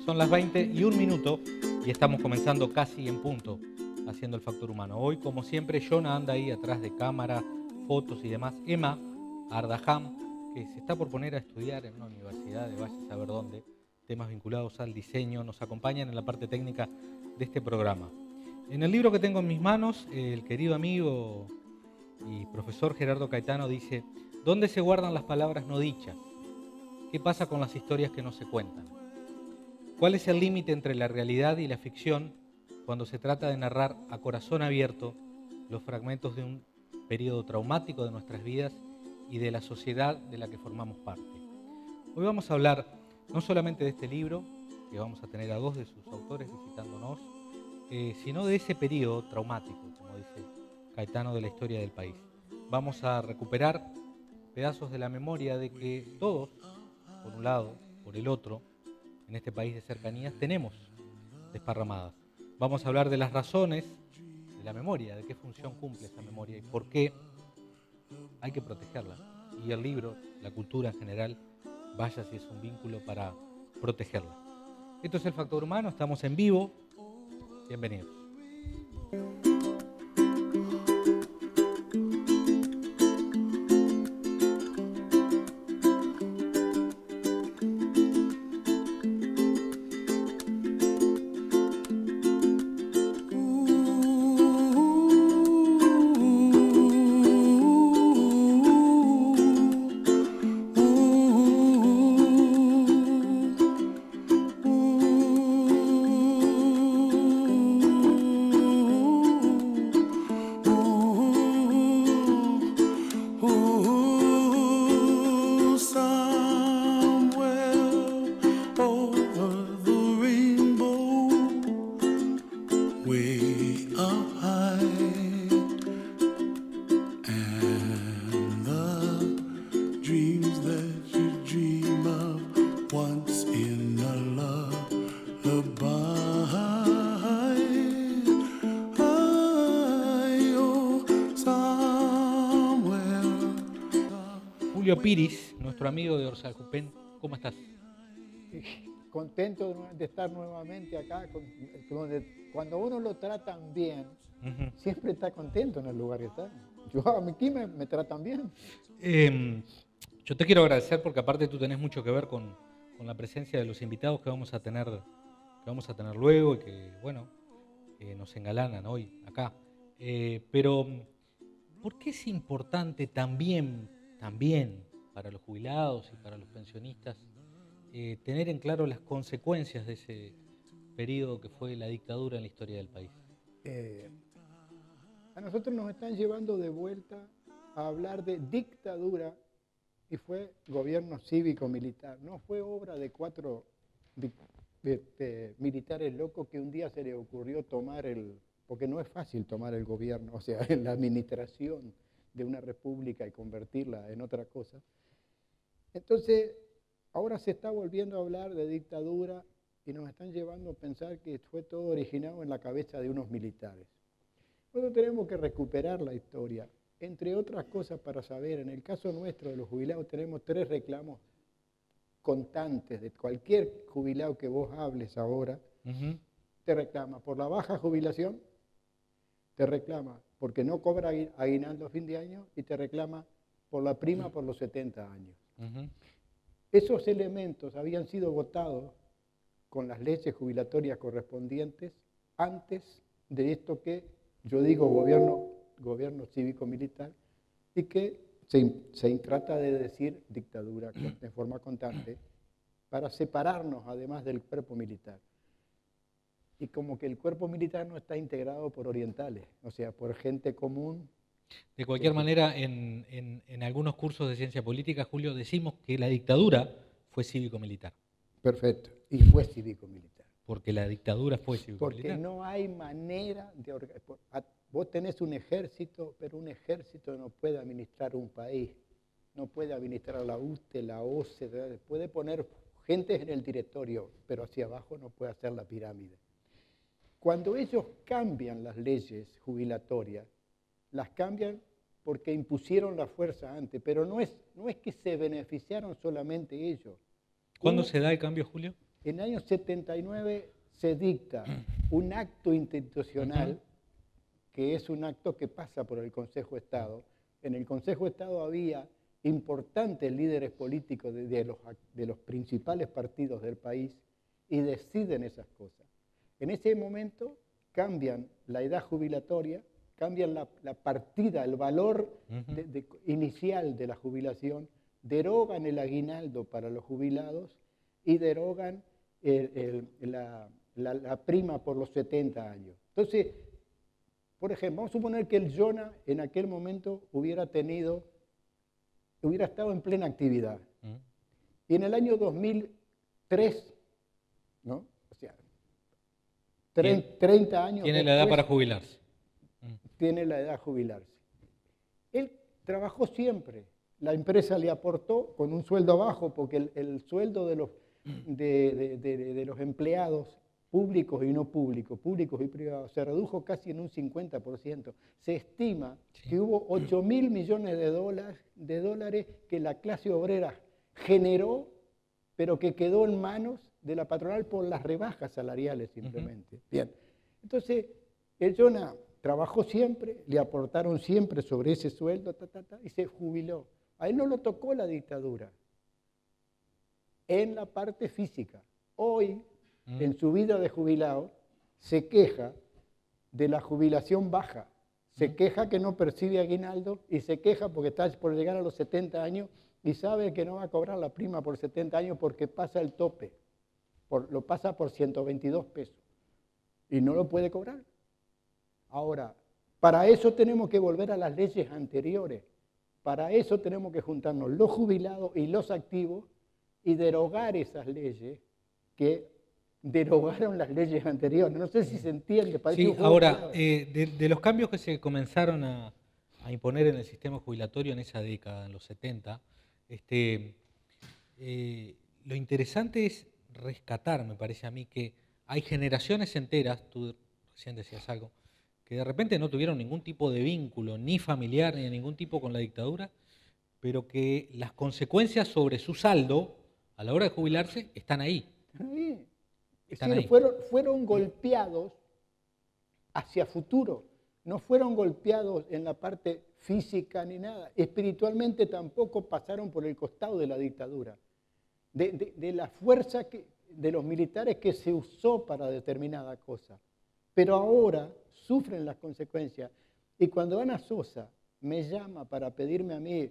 Son las 20:01 y estamos comenzando casi en punto haciendo el factor humano. Hoy, como siempre, Jonah anda ahí atrás de cámara, fotos y demás. Emma Ardaham, que se está por poner a estudiar en una universidad de vaya a saber dónde, temas vinculados al diseño, nos acompañan en la parte técnica de este programa. En el libro que tengo en mis manos, el querido amigo y profesor Gerardo Caetano dice: ¿dónde se guardan las palabras no dichas? ¿Qué pasa con las historias que no se cuentan? ¿Cuál es el límite entre la realidad y la ficción cuando se trata de narrar a corazón abierto los fragmentos de un periodo traumático de nuestras vidas y de la sociedad de la que formamos parte? Hoy vamos a hablar no solamente de este libro, que vamos a tener a dos de sus autores visitándonos, sino de ese periodo traumático, como dice Caetano, de la historia del país. Vamos a recuperar pedazos de la memoria de que todos, por un lado, por el otro, en este país de cercanías, tenemos desparramadas. Vamos a hablar de las razones de la memoria, de qué función cumple esa memoria y por qué hay que protegerla. Y el libro, la cultura en general, vaya si es un vínculo para protegerla. Esto es El Factor Humano, estamos en vivo. Bienvenidos. Julio Piris, nuestro amigo de Orzalcupén, ¿cómo estás? Contento de estar nuevamente acá, donde cuando uno lo tratan bien, siempre está contento en el lugar que está. Yo aquí me tratan bien. Yo te quiero agradecer porque aparte tú tenés mucho que ver con la presencia de los invitados que vamos a tener luego y que, bueno, nos engalanan hoy acá. Pero, ¿por qué es importante también para los jubilados y para los pensionistas tener en claro las consecuencias de ese periodo que fue la dictadura en la historia del país? A nosotros nos están llevando de vuelta a hablar de dictadura y fue gobierno cívico-militar. No fue obra de cuatro militares locos que un día se les ocurrió tomar porque no es fácil tomar el gobierno, o sea, la administración de una república y convertirla en otra cosa. Entonces, ahora se está volviendo a hablar de dictadura y nos están llevando a pensar que fue todo originado en la cabeza de unos militares. Nosotros tenemos que recuperar la historia, entre otras cosas para saber, en el caso nuestro de los jubilados tenemos 3 reclamos constantes de cualquier jubilado que vos hables ahora, te reclama por la baja jubilación, te reclama porque no cobra aguinaldo a fin de año y te reclama por la prima por los 70 años. Esos elementos habían sido votados con las leyes jubilatorias correspondientes antes de esto que yo digo gobierno cívico-militar y que se trata de decir dictadura de forma constante para separarnos además del cuerpo militar. Y como que el cuerpo militar no está integrado por orientales, o sea, por gente común. De cualquier manera, en algunos cursos de ciencia política, Julio, decimos que la dictadura fue cívico-militar. Perfecto, y fue cívico-militar. Porque la dictadura fue cívico-militar. Porque no hay manera de organizar. Vos tenés un ejército, pero un ejército no puede administrar un país, no puede administrar la UTE, la OCDE, puede poner gente en el directorio, pero hacia abajo no puede hacer la pirámide. Cuando ellos cambian las leyes jubilatorias, las cambian porque impusieron la fuerza antes, pero no es que se beneficiaron solamente ellos. ¿Cuándo se da el cambio, Julio? En el año 79 se dicta un acto institucional que es un acto que pasa por el Consejo de Estado. En el Consejo de Estado había importantes líderes políticos de los principales partidos del país y deciden esas cosas. En ese momento cambian la edad jubilatoria, cambian la partida, el valor inicial de la jubilación, derogan el aguinaldo para los jubilados y derogan la prima por los 70 años. Entonces, por ejemplo, vamos a suponer que el Jonah en aquel momento hubiera estado en plena actividad. Y en el año 2003, ¿no? O sea, 30 años tiene la edad para jubilarse. Tiene la edad de jubilarse. Él trabajó siempre. La empresa le aportó con un sueldo bajo, porque el sueldo de los empleados públicos y no públicos, públicos y privados, se redujo casi en un 50%. Se estima que hubo 8.000 millones de dólares que la clase obrera generó, pero que quedó en manos de la patronal por las rebajas salariales simplemente. Bien. Entonces, el Jonah trabajó siempre, le aportaron siempre sobre ese sueldo, y se jubiló. A él no lo tocó la dictadura en la parte física. Hoy, en su vida de jubilado, se queja de la jubilación baja, se queja que no percibe aguinaldo y se queja porque está por llegar a los 70 años y sabe que no va a cobrar la prima por 70 años porque pasa el tope, lo pasa por 122 pesos y no lo puede cobrar. Ahora, para eso tenemos que volver a las leyes anteriores, para eso tenemos que juntarnos los jubilados y los activos y derogar esas leyes que derogaron las leyes anteriores. No sé si se entiende. Sí, ahora, de los cambios que se comenzaron a imponer en el sistema jubilatorio en esa década, en los 70, lo interesante es rescatar, me parece a mí, que hay generaciones enteras, tú recién decías algo, que de repente no tuvieron ningún tipo de vínculo, ni familiar, ni de ningún tipo con la dictadura, pero que las consecuencias sobre su saldo, a la hora de jubilarse, están ahí. Están ahí. Fueron golpeados hacia futuro, no fueron golpeados en la parte física ni nada. Espiritualmente tampoco pasaron por el costado de la dictadura, de la fuerza de los militares que se usó para determinada cosa. Pero ahora sufren las consecuencias. Y cuando Ana Sosa me llama para pedirme a mí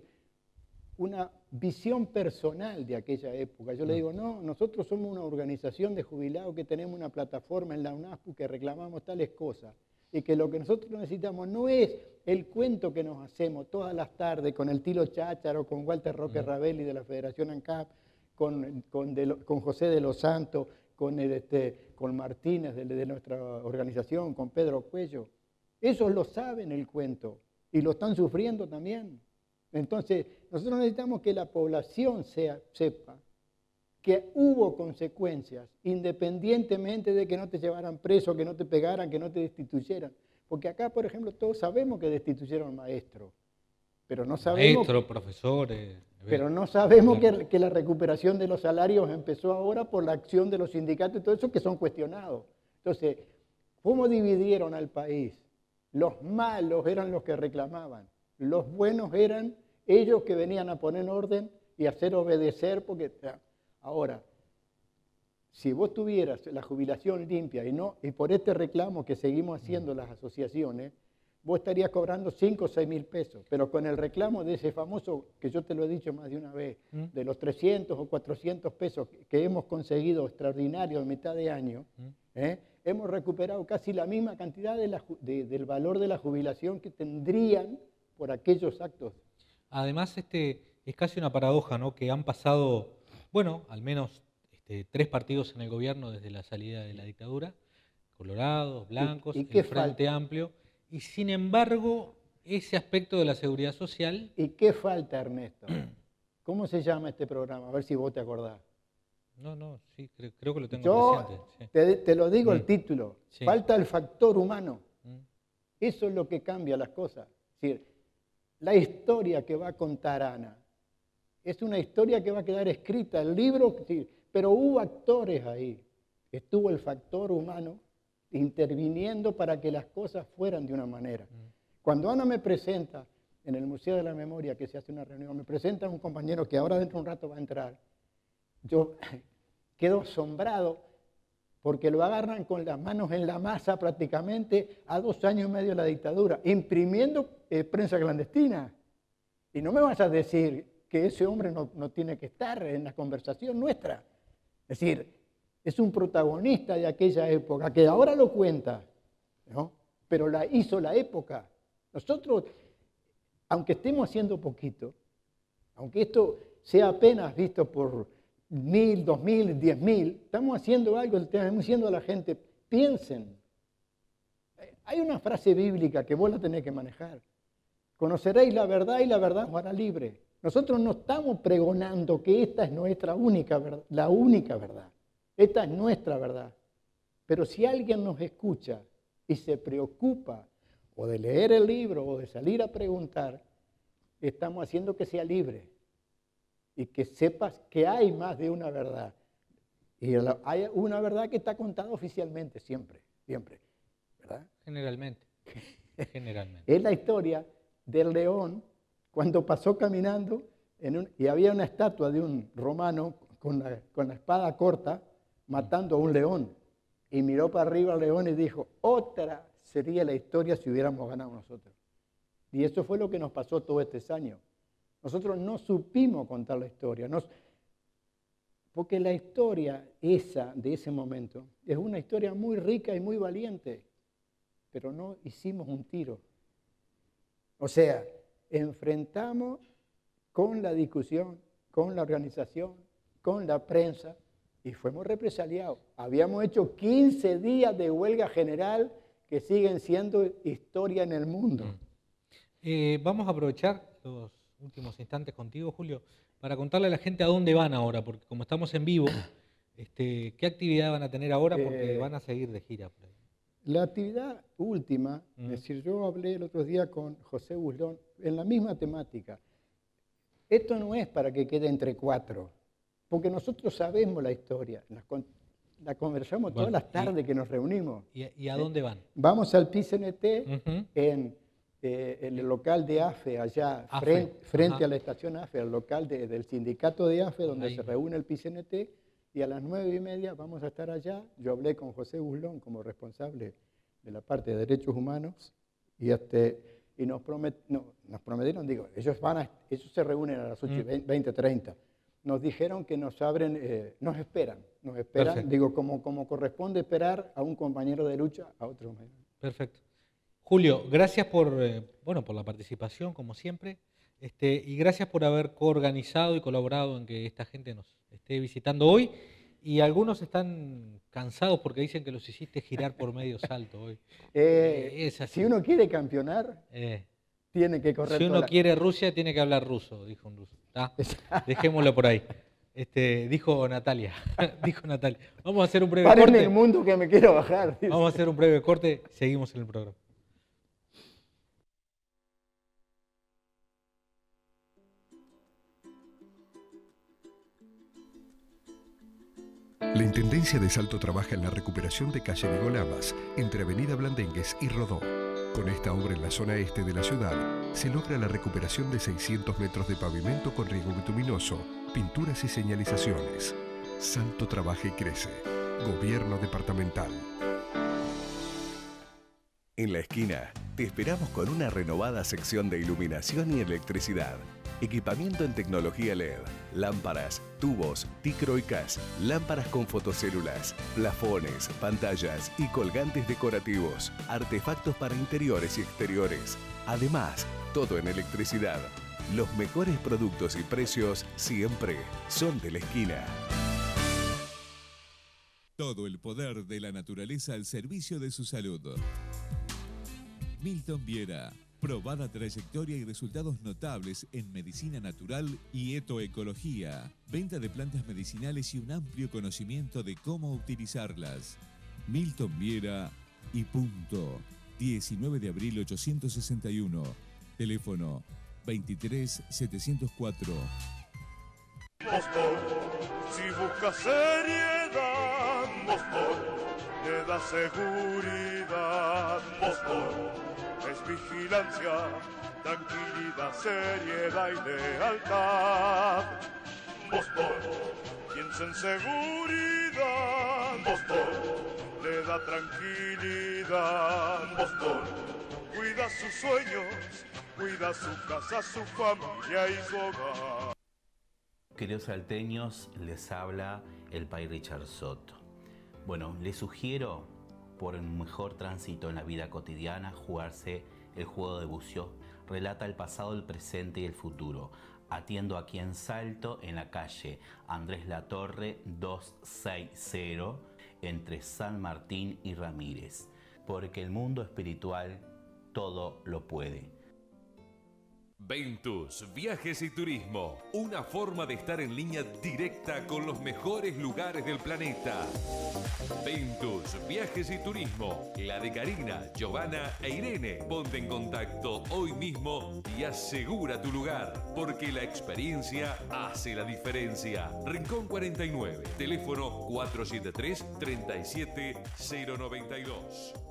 una visión personal de aquella época, yo le digo, no, nosotros somos una organización de jubilados que tenemos una plataforma en la UNASPU que reclamamos tales cosas y que lo que nosotros necesitamos no es el cuento que nos hacemos todas las tardes con el Tilo Chácharo, con Walter Roque Ravelli de la Federación ANCAP, con José de los Santos, con Martínez de nuestra organización, con Pedro Cuello. Ellos lo saben el cuento y lo están sufriendo también. Entonces, nosotros necesitamos que la población sepa que hubo consecuencias, independientemente de que no te llevaran preso, que no te pegaran, que no te destituyeran. Porque acá, por ejemplo, todos sabemos que destituyeron maestros, pero no sabemos... Maestros, profesores... Pero no sabemos que la recuperación de los salarios empezó ahora por la acción de los sindicatos y todo eso que son cuestionados. Entonces, ¿cómo dividieron al país? Los malos eran los que reclamaban, los buenos eran ellos que venían a poner orden y hacer obedecer, porque ahora, si vos tuvieras la jubilación limpia y por este reclamo que seguimos haciendo las asociaciones, vos estarías cobrando 5 o 6 mil pesos, pero con el reclamo de ese famoso, que yo te lo he dicho más de una vez, de los 300 o 400 pesos que hemos conseguido extraordinario en mitad de año, hemos recuperado casi la misma cantidad del valor de la jubilación que tendrían por aquellos actos. Además, es casi una paradoja, ¿no? Que han pasado, bueno, al menos 3 partidos en el gobierno desde la salida de la dictadura, colorados, blancos, ¿Y el Frente Amplio, y sin embargo, ese aspecto de la seguridad social... ¿Y qué falta, Ernesto? ¿Cómo se llama este programa? A ver si vos te acordás. No, sí, creo que lo tengo presente. Sí. Te lo digo el título. Sí. Falta el factor humano. Eso es lo que cambia las cosas. Es decir, la historia que va a contar Ana es una historia que va a quedar escrita. El libro, pero hubo actores ahí. Estuvo el factor humano interviniendo para que las cosas fueran de una manera. Cuando Ana me presenta en el Museo de la Memoria, que se hace una reunión, me presenta a un compañero que ahora dentro de un rato va a entrar, yo quedo asombrado porque lo agarran con las manos en la masa prácticamente a 2 años y medio de la dictadura, imprimiendo prensa clandestina. Y no me vas a decir que ese hombre no tiene que estar en la conversación nuestra. Es decir, es un protagonista de aquella época que ahora lo cuenta, ¿no? Pero la hizo la época. Nosotros, aunque estemos haciendo poquito, aunque esto sea apenas visto por 1.000, 2.000, 10.000, estamos haciendo algo, estamos diciendo a la gente, piensen. Hay una frase bíblica que vos la tenés que manejar. Conoceréis la verdad y la verdad os hará libre. Nosotros no estamos pregonando que esta es nuestra única verdad, la única verdad. Esta es nuestra verdad. Pero si alguien nos escucha y se preocupa o de leer el libro o de salir a preguntar, estamos haciendo que sea libre y que sepas que hay más de una verdad. Y hay una verdad que está contada oficialmente siempre, siempre, ¿verdad? Generalmente. Generalmente. Es la historia del león cuando pasó caminando y había una estatua de un romano con la espada corta matando a un león. Y miró para arriba al león y dijo, otra sería la historia si hubiéramos ganado nosotros. Y eso fue lo que nos pasó todo este año. Nosotros no supimos contar la historia. Porque la historia esa de ese momento es una historia muy rica y muy valiente. Pero no hicimos un tiro. O sea, enfrentamos con la discusión, con la organización, con la prensa, y fuimos represaliados. Habíamos hecho 15 días de huelga general que siguen siendo historia en el mundo. Vamos a aprovechar los últimos instantes contigo, Julio, para contarle a la gente a dónde van ahora, porque como estamos en vivo, ¿qué actividad van a tener ahora? Porque van a seguir de gira por ahí. La actividad última, es decir, yo hablé el otro día con José Buslón en la misma temática. Esto no es para que quede entre 4, porque nosotros sabemos la historia, la conversamos todas las tardes que nos reunimos. ¿Y a dónde van? Vamos al PICNT en el local de AFE, allá frente a la estación AFE, al local del sindicato de AFE, donde se reúne el PICNT, y a las 9:30 vamos a estar allá. Yo hablé con José Buslón como responsable de la parte de derechos humanos, y nos prometieron, digo, ellos se reúnen a las 8:20, nos dijeron que nos abren, nos esperan, Perfecto. digo, como corresponde esperar a un compañero de lucha, a otro. Perfecto. Julio, gracias por la participación, como siempre, y gracias por haber coorganizado y colaborado en que esta gente nos esté visitando hoy. Y algunos están cansados porque dicen que los hiciste girar por medio salto hoy. Es así. Si uno quiere campeonar, tiene que correr. Si uno quiere Rusia, tiene que hablar ruso, dijo un ruso. Dejémoslo por ahí. Dijo Natalia. Dijo Natalia. Vamos a hacer un breve corte. Paren el mundo que me quiero bajar. Dice. Vamos a hacer un breve corte, seguimos en el programa. La Intendencia de Salto trabaja en la recuperación de calle Diego Lamas, entre Avenida Blandengues y Rodó. Con esta obra en la zona este de la ciudad, se logra la recuperación de 600 metros de pavimento con riego bituminoso, pinturas y señalizaciones. Salto trabaja y crece. Gobierno departamental. En la esquina, te esperamos con una renovada sección de iluminación y electricidad. Equipamiento en tecnología LED, lámparas, tubos, ticro y CAS, lámparas con fotocélulas, plafones, pantallas y colgantes decorativos, artefactos para interiores y exteriores. Además, todo en electricidad. Los mejores productos y precios siempre son de la esquina. Todo el poder de la naturaleza al servicio de su salud. Milton Viera. Probada trayectoria y resultados notables en medicina natural y etoecología. Venta de plantas medicinales y un amplio conocimiento de cómo utilizarlas. Milton Viera y punto. 19 de abril 861. Teléfono 23 704. Si busca seriedad, Boston le da seguridad. Boston es vigilancia, tranquilidad, seriedad y lealtad. Boston piensa en seguridad. Boston le da tranquilidad. Boston cuida sus sueños, cuida su casa, su familia y su hogar. Queridos salteños, les habla el Pai Richard Soto. Bueno, les sugiero, por un mejor tránsito en la vida cotidiana, jugarse el juego de bucio. Relata el pasado, el presente y el futuro. Atiendo aquí en Salto, en la calle Andrés Latorre 260, entre San Martín y Ramírez. Porque el mundo espiritual todo lo puede. Ventus, viajes y turismo, una forma de estar en línea directa con los mejores lugares del planeta. Ventus, viajes y turismo, la de Karina, Giovanna e Irene. Ponte en contacto hoy mismo y asegura tu lugar, porque la experiencia hace la diferencia. Rincón 49, teléfono 473-37092.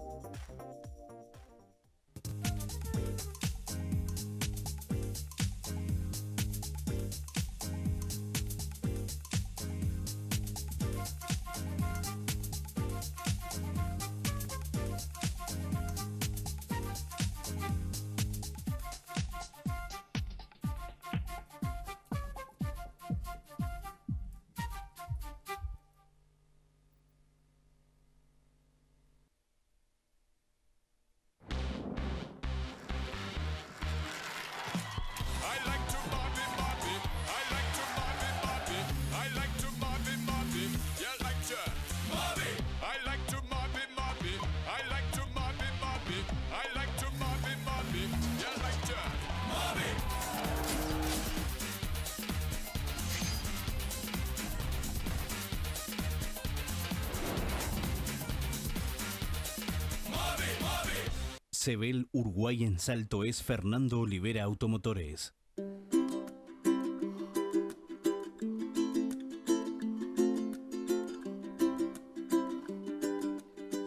Sebel Uruguay en Salto es Fernando Olivera Automotores.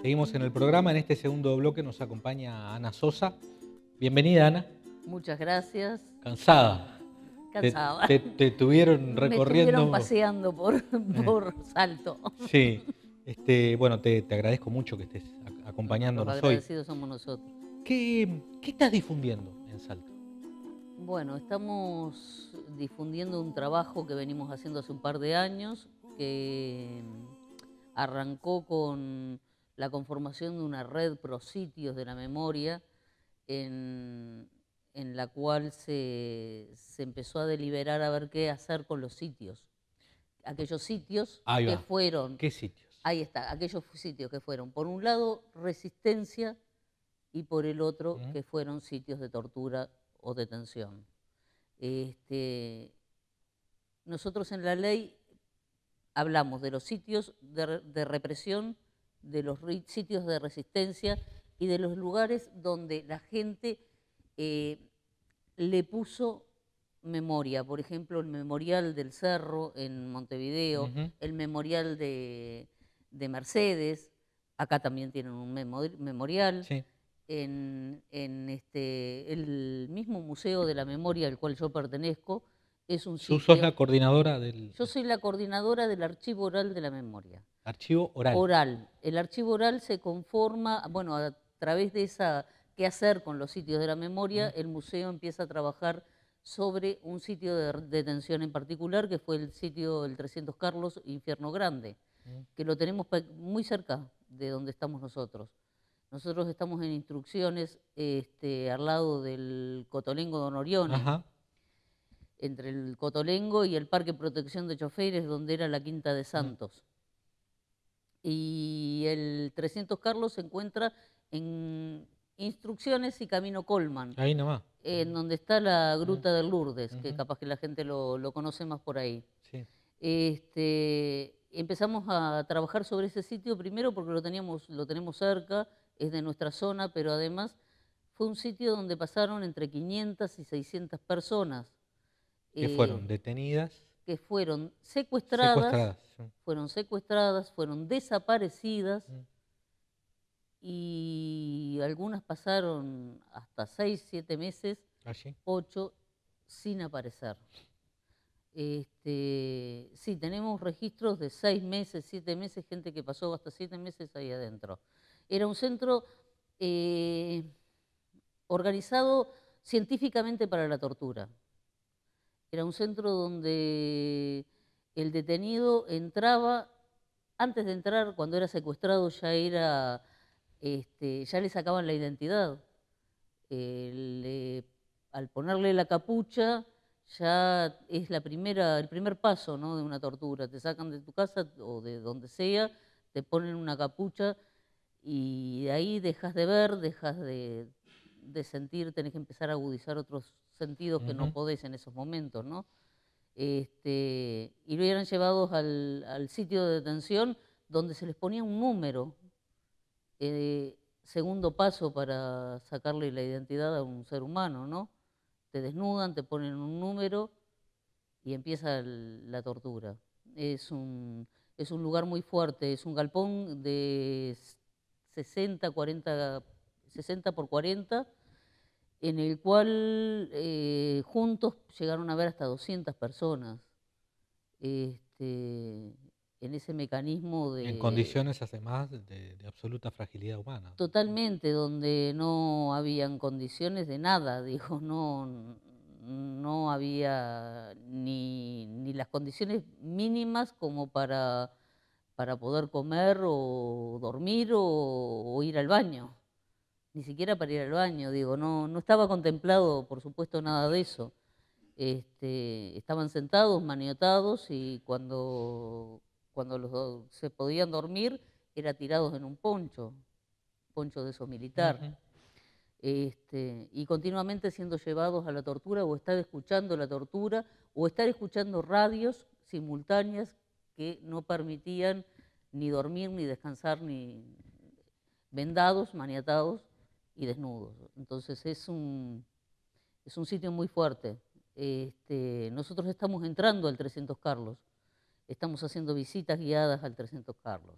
Seguimos en el programa. En este segundo bloque nos acompaña Ana Sosa. Bienvenida, Ana. Muchas gracias. ¿Cansada? Cansada. Te tuvieron recorriendo. Me estuvieron paseando por Salto. Sí. Bueno, te agradezco mucho que estés acompañándonos Los hoy. agradecidos somos nosotros. ¿Qué estás difundiendo en Salto? Bueno, estamos difundiendo un trabajo que venimos haciendo hace un par de años, que arrancó con la conformación de una red pro sitios de la memoria, en la cual se empezó a deliberar a ver qué hacer con los sitios. Aquellos sitios que fueron... ¿Qué sitios? Ahí está, aquellos sitios que fueron, por un lado, resistencia, y por el otro, que fueron sitios de tortura o detención. Nosotros en la ley hablamos de los sitios de represión, de los sitios de resistencia y de los lugares donde la gente le puso memoria. Por ejemplo, el Memorial del Cerro en Montevideo, el Memorial de Mercedes, acá también tienen un memorial. Sí. En el mismo Museo de la Memoria al cual yo pertenezco, es un sitio... ¿Tú sos la coordinadora del...? Yo soy la coordinadora del Archivo Oral de la Memoria. ¿Archivo oral? Oral. El archivo oral se conforma, bueno, a través de esa qué hacer con los sitios de la memoria, el museo empieza a trabajar sobre un sitio de detención en particular, que fue el sitio del 300 Carlos, Infierno Grande, que lo tenemos muy cerca de donde estamos nosotros. Nosotros estamos en Instrucciones, al lado del Cotolengo Don Orione, entre el Cotolengo y el Parque Protección de Choferes, donde era la Quinta de Santos. Y el 300 Carlos se encuentra en Instrucciones y Camino Colman. Ahí nomás. En donde está la Gruta del Lourdes, que capaz que la gente lo conoce más por ahí. Sí. Empezamos a trabajar sobre ese sitio primero porque lo tenemos cerca, es de nuestra zona, pero además fue un sitio donde pasaron entre 500 y 600 personas. ¿Que fueron detenidas? que fueron Secuestradas. fueron desaparecidas y algunas pasaron hasta 6, 7 meses, Allí. 8, sin aparecer. Sí, tenemos registros de 6 meses, 7 meses, gente que pasó hasta 7 meses ahí adentro. Era un centro organizado científicamente para la tortura. Era un centro donde el detenido entraba, antes de entrar, cuando era secuestrado, ya le sacaban la identidad. Al ponerle la capucha, ya es el primer paso, ¿no?, de una tortura. Te sacan de tu casa o de donde sea, te ponen una capucha y de ahí dejas de ver, dejas de sentir, tenés que empezar a agudizar otros sentidos que no podés en esos momentos, ¿no? Y lo eran llevados al sitio de detención donde se les ponía un número, segundo paso para sacarle la identidad a un ser humano, ¿no? Te desnudan, te ponen un número y empieza la tortura. Es un lugar muy fuerte, es un galpón de 60 por 40, en el cual juntos llegaron a ver hasta 200 personas. En ese mecanismo de... En condiciones, además, de absoluta fragilidad humana. Totalmente, donde no habían condiciones de nada, digo, no había ni las condiciones mínimas como para poder comer o dormir o ir al baño. Ni siquiera para ir al baño, digo, no estaba contemplado, por supuesto, nada de eso. Estaban sentados, maniotados, y cuando se podían dormir, era tirados en un poncho de esos militar. Y continuamente siendo llevados a la tortura, o estar escuchando la tortura, o estar escuchando radios simultáneas que no permitían ni dormir, ni descansar, ni vendados, maniatados y desnudos. Entonces es un sitio muy fuerte. Nosotros estamos entrando al 300 Carlos, estamos haciendo visitas guiadas al 300 Carlos.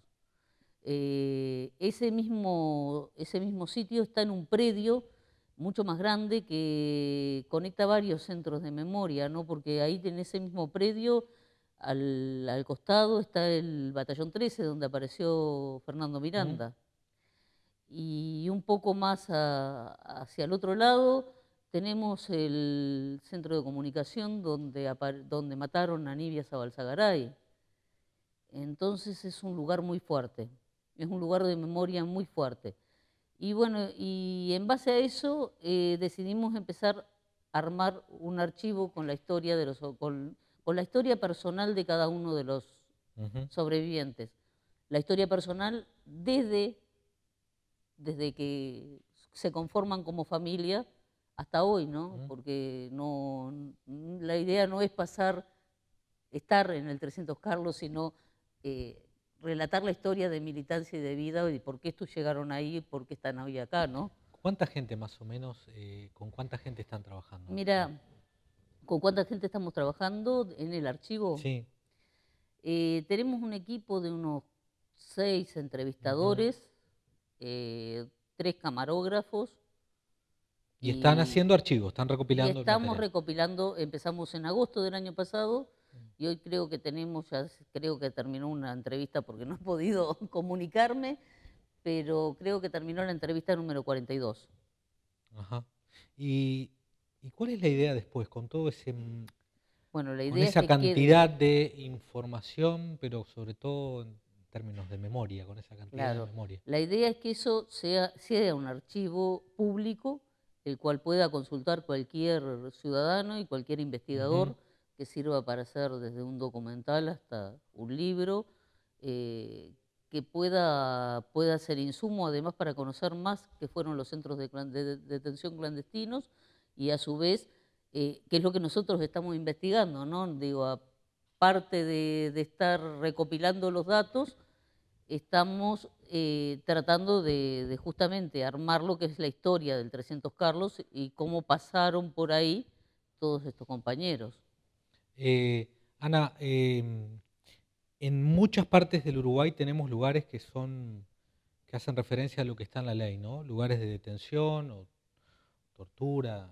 Ese mismo sitio está en un predio mucho más grande que conecta varios centros de memoria, ¿no? Porque ahí en ese mismo predio, al costado, está el Batallón 13, donde apareció Fernando Miranda. Y un poco más hacia el otro lado tenemos el centro de comunicación donde mataron a Nibia Zabalzagaray. Entonces es un lugar muy fuerte, es un lugar de memoria muy fuerte. Y bueno, y en base a eso decidimos empezar a armar un archivo con la historia con la historia personal de cada uno de los sobrevivientes. La historia personal desde que se conforman como familia hasta hoy, ¿no? Porque la idea no es estar en el 300 Carlos, sino relatar la historia de militancia y de vida y por qué estos llegaron ahí y por qué están hoy acá, ¿no? ¿Cuánta gente más o menos, con cuánta gente están trabajando? Mira, ¿con cuánta gente estamos trabajando en el archivo? Sí. Tenemos un equipo de unos 6 entrevistadores, 3 camarógrafos. Y están haciendo archivos, están recopilando. Y estamos recopilando, empezamos en agosto del año pasado y hoy creo que creo que terminó una entrevista porque no he podido comunicarme, pero creo que terminó la entrevista número 42. Ajá. ¿Y cuál es la idea después con todo ese... Bueno, la idea con esa cantidad de información, pero sobre todo en términos de memoria, con esa cantidad de memoria? La idea es que eso sea un archivo público, el cual pueda consultar cualquier ciudadano y cualquier investigador, que sirva para hacer desde un documental hasta un libro, que pueda ser insumo además para conocer más qué fueron los centros de detención clandestinos y a su vez qué es lo que nosotros estamos investigando, ¿no? Digo, aparte de estar recopilando los datos, estamos tratando de justamente armar lo que es la historia del 300 Carlos y cómo pasaron por ahí todos estos compañeros. Ana, en muchas partes del Uruguay tenemos lugares que hacen referencia a lo que está en la ley, ¿no? Lugares de detención o tortura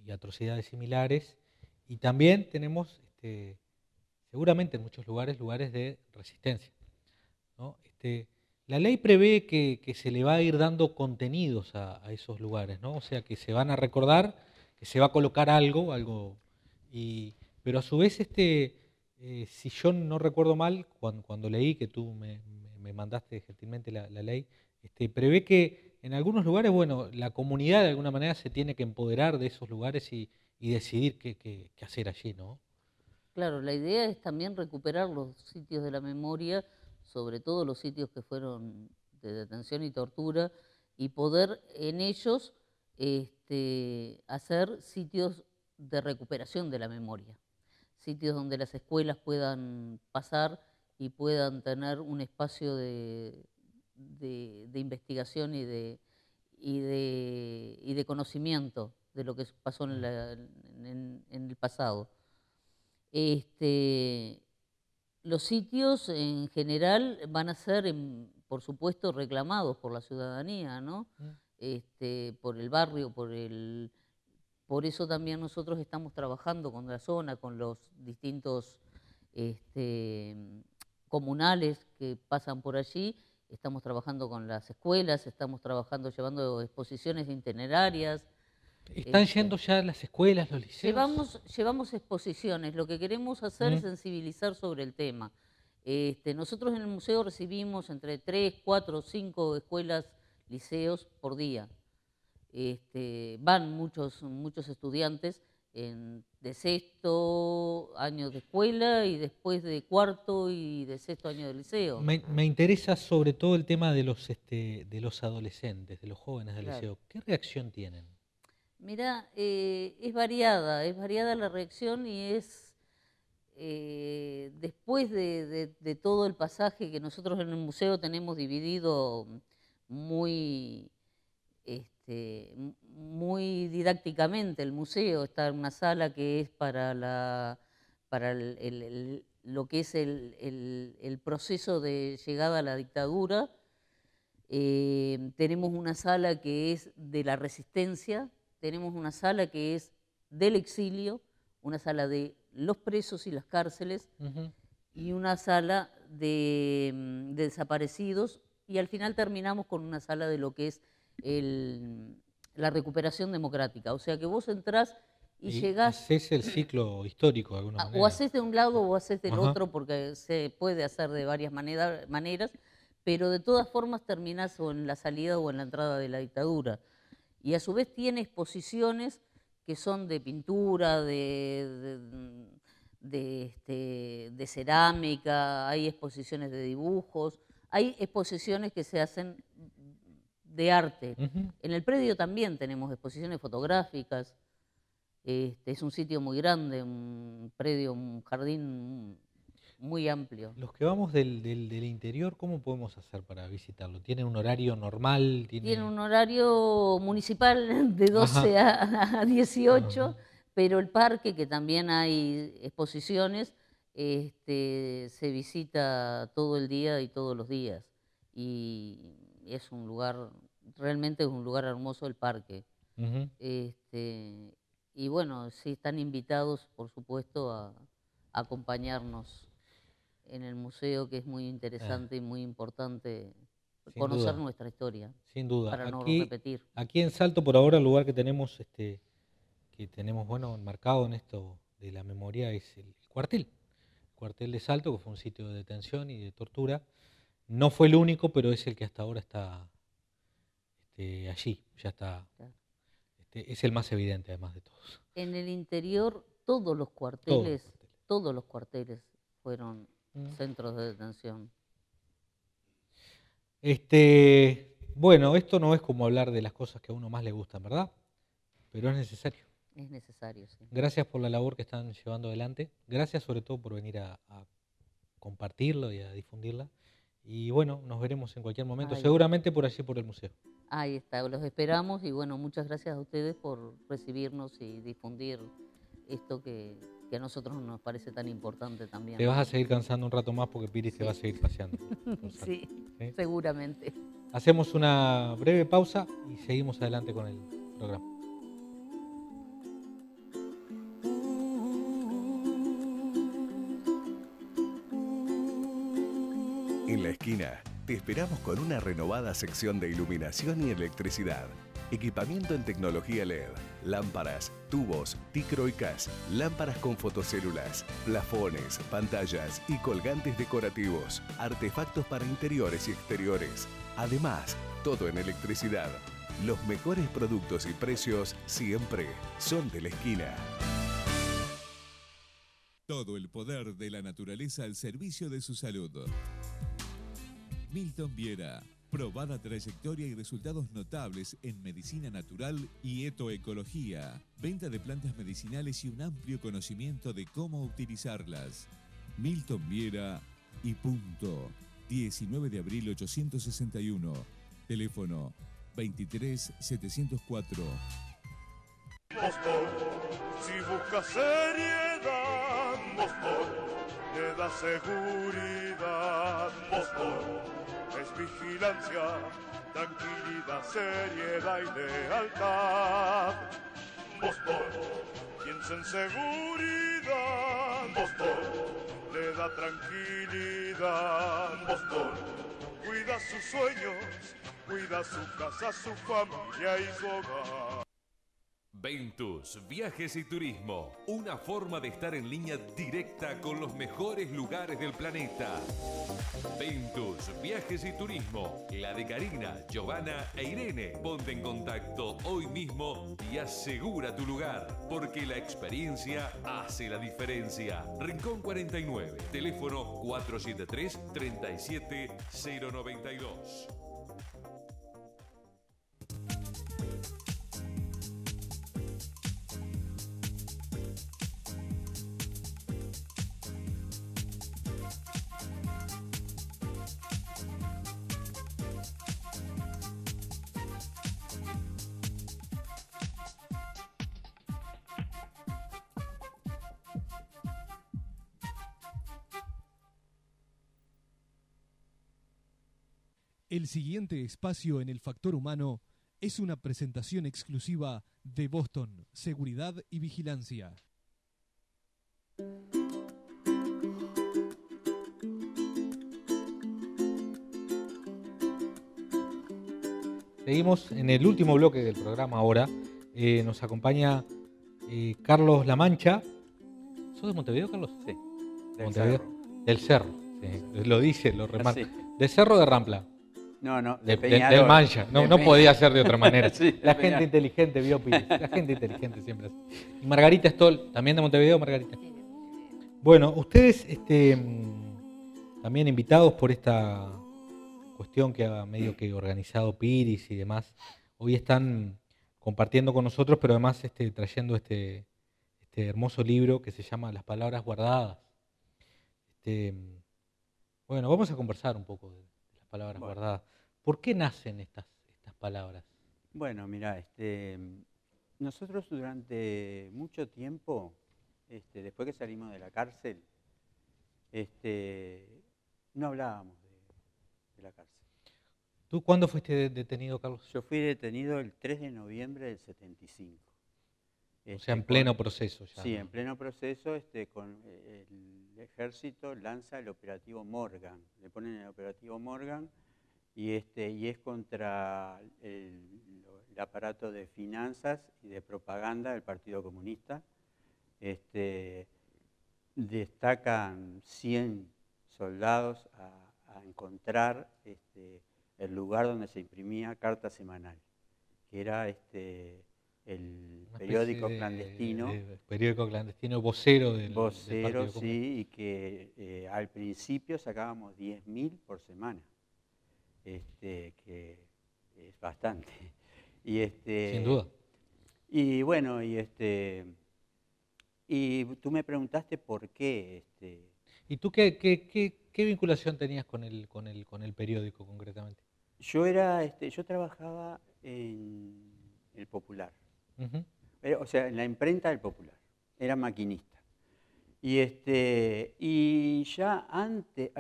y atrocidades similares. Y también tenemos, seguramente en muchos lugares, lugares de resistencia, ¿no? La ley prevé que se le va a ir dando contenidos a esos lugares, ¿no? O sea, que se van a recordar, que se va a colocar algo, pero a su vez, si yo no recuerdo mal, cuando leí que tú me mandaste gentilmente la ley, prevé que en algunos lugares, bueno, la comunidad de alguna manera se tiene que empoderar de esos lugares y decidir qué hacer allí, ¿no? Claro, la idea es también recuperar los sitios de la memoria, sobre todo los sitios que fueron de detención y tortura, y poder en ellos hacer sitios de recuperación de la memoria, sitios donde las escuelas puedan pasar y puedan tener un espacio de investigación y de conocimiento de lo que pasó en el pasado. Los sitios en general van a ser, por supuesto, reclamados por la ciudadanía, ¿no? Por el barrio, por eso también nosotros estamos trabajando con la zona, con los distintos comunales que pasan por allí. Estamos trabajando con las escuelas, estamos trabajando, llevando exposiciones itinerarias. ¿Están yendo ya las escuelas, los liceos? Llevamos exposiciones. Lo que queremos hacer es sensibilizar sobre el tema. Nosotros en el museo recibimos entre 3, 4, 5 escuelas, liceos por día. Van muchos estudiantes de sexto año de escuela y después de cuarto y de sexto año de liceo. Me interesa sobre todo el tema de los adolescentes, de los jóvenes del liceo. ¿Qué reacción tienen? Mirá, es variada la reacción y es después de todo el pasaje que nosotros en el museo tenemos dividido muy didácticamente. El museo está en una sala que es para lo que es el proceso de llegada a la dictadura. Tenemos una sala que es de la resistencia, tenemos una sala que es del exilio, una sala de los presos y las cárceles, y una sala de desaparecidos, y al final terminamos con una sala de lo que es la recuperación democrática. O sea que vos entrás y llegás... Hacés el ciclo histórico de alguna manera. O hacés de un lado o hacés del otro, porque se puede hacer de varias maneras, pero de todas formas terminás o en la salida o en la entrada de la dictadura. Y a su vez tiene exposiciones que son de pintura, de cerámica, hay exposiciones de dibujos, hay exposiciones que se hacen de arte. En el predio también tenemos exposiciones fotográficas. Es un sitio muy grande, un predio, un jardín muy amplio. Los que vamos del interior, ¿cómo podemos hacer para visitarlo? ¿Tiene un horario normal? Tiene un horario municipal de 12 a 18, pero el parque, que también hay exposiciones, se visita todo el día y todos los días. Y es un lugar, realmente es un lugar hermoso el parque. Y bueno, sí, están invitados, por supuesto, a acompañarnos en el museo, que es muy interesante y muy importante conocer nuestra historia. Sin duda. Para no repetir. Aquí en Salto, por ahora, el lugar que tenemos, bueno, enmarcado en esto de la memoria es el cuartel. El cuartel de Salto, que fue un sitio de detención y de tortura. No fue el único, pero es el que hasta ahora está allí. Ya está. Claro. Es el más evidente, además de todos. En el interior, todos los cuarteles fueron centros de detención. Bueno, esto no es como hablar de las cosas que a uno más le gustan, ¿verdad? Pero es necesario. Es necesario, sí. Gracias por la labor que están llevando adelante. Gracias sobre todo por venir a compartirlo y a difundirla. Y bueno, nos veremos en cualquier momento, seguramente por allí, por el museo. Ahí está, los esperamos y bueno, muchas gracias a ustedes por recibirnos y difundir esto que que a nosotros nos parece tan importante también. Te vas a seguir cansando un rato más porque Piris te va a seguir paseando. Sí, seguramente. Hacemos una breve pausa y seguimos adelante con el programa. En la esquina, te esperamos con una renovada sección de iluminación y electricidad. Equipamiento en tecnología LED, lámparas, tubos, ticro y CAS, lámparas con fotocélulas, plafones, pantallas y colgantes decorativos, artefactos para interiores y exteriores. Además, todo en electricidad. Los mejores productos y precios siempre son de la esquina. Todo el poder de la naturaleza al servicio de su salud. Milton Viera. Probada trayectoria y resultados notables en medicina natural y etoecología. Venta de plantas medicinales y un amplio conocimiento de cómo utilizarlas. Milton Viera y punto. 19 de abril 861. Teléfono 23 704. Boston, si buscas seriedad, Boston, le da seguridad, Boston. Es vigilancia, tranquilidad, seriedad y lealtad. Boston, piensa en seguridad. Boston, le da tranquilidad. Boston, cuida sus sueños, cuida su casa, su familia y su hogar. Ventus, viajes y turismo, una forma de estar en línea directa con los mejores lugares del planeta. Ventus, viajes y turismo, la de Karina, Giovanna e Irene. Ponte en contacto hoy mismo y asegura tu lugar, porque la experiencia hace la diferencia. Rincón 49, teléfono 473-37092. El siguiente espacio en el factor humano es una presentación exclusiva de Boston, Seguridad y Vigilancia. Seguimos en el último bloque del programa ahora. Nos acompaña Carlos La Mancha. ¿Sos de Montevideo, Carlos? Sí. Montevideo. Del Cerro. Sí. Lo dice, lo remarca. Sí. ¿De Cerro o de Rampla? No, del Mancha. No podía ser de otra manera. Sí, la gente inteligente, vio Piris. La gente inteligente siempre así. Y Margarita Stoll, ¿también de Montevideo, Margarita? Bueno, ustedes también invitados por esta cuestión que ha medio que organizado Piris y demás, hoy están compartiendo con nosotros, pero además trayendo este hermoso libro que se llama Las Palabras Guardadas. Bueno, vamos a conversar un poco de las palabras guardadas. ¿Por qué nacen estas palabras? Bueno, mira, nosotros durante mucho tiempo, después que salimos de la cárcel, no hablábamos de la cárcel. ¿Tú cuándo fuiste detenido, Carlos? Yo fui detenido el 3 de noviembre del 75. O sea, en pleno proceso ya. Sí, en pleno proceso, con el ejército lanza el operativo Morgan. Le ponen el operativo Morgan y es contra el aparato de finanzas y de propaganda del Partido Comunista. Destacan 100 soldados a encontrar el lugar donde se imprimía Carta Semanal, que era el periódico clandestino. Periódico clandestino, vocero del Vocero, Partido Comunista. sí, y que al principio sacábamos 10.000 por semana, que es bastante. Sin duda. Y bueno, y tú me preguntaste por qué. ¿Y tú qué vinculación tenías con el periódico concretamente? Yo trabajaba en El Popular. Uh-huh. O sea, en la imprenta del Popular. Era maquinista. Y ya antes,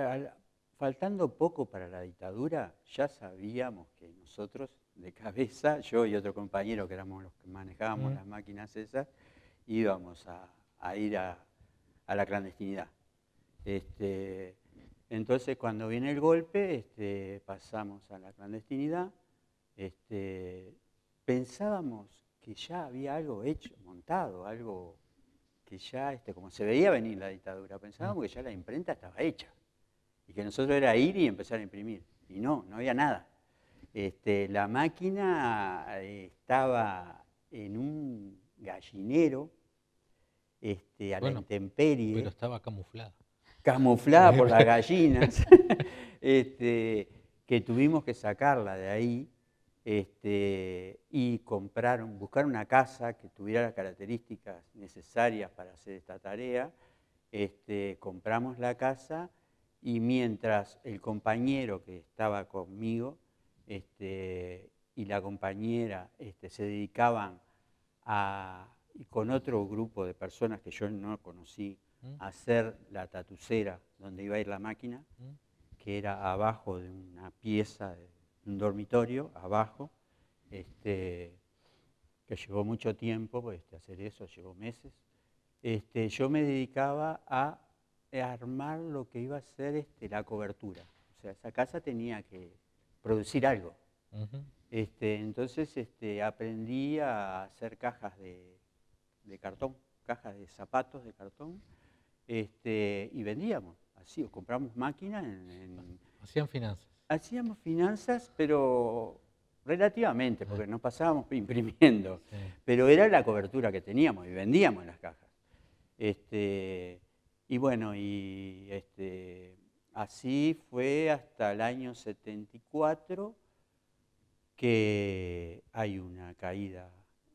faltando poco para la dictadura, ya sabíamos que nosotros, de cabeza, yo y otro compañero que éramos los que manejábamos las máquinas esas, íbamos a ir a la clandestinidad. Entonces, cuando viene el golpe, pasamos a la clandestinidad. Pensábamos que ya había algo hecho, montado, algo que ya, como se veía venir la dictadura, pensábamos que ya la imprenta estaba hecha y que nosotros era ir y empezar a imprimir. Y no había nada. La máquina estaba en un gallinero, a la intemperie. Pero estaba camuflada. Camuflada por las gallinas, que tuvimos que sacarla de ahí y buscar una casa que tuviera las características necesarias para hacer esta tarea. Compramos la casa y mientras el compañero que estaba conmigo y la compañera se dedicaban con otro grupo de personas que yo no conocí, a hacer la tatucera donde iba a ir la máquina, que era abajo de una pieza, de un dormitorio, abajo, que llevó mucho tiempo, hacer eso llevó meses. Yo me dedicaba a armar lo que iba a ser la cobertura. O sea, esa casa tenía que producir algo. Entonces aprendí a hacer cajas de cartón, cajas de zapatos de cartón, y vendíamos. Así, compramos máquinas. Hacían finanzas. Hacíamos finanzas, pero relativamente, porque nos pasábamos imprimiendo. Sí. Pero era la cobertura que teníamos y vendíamos las cajas. Y bueno, así fue hasta el año 74 que hay una caída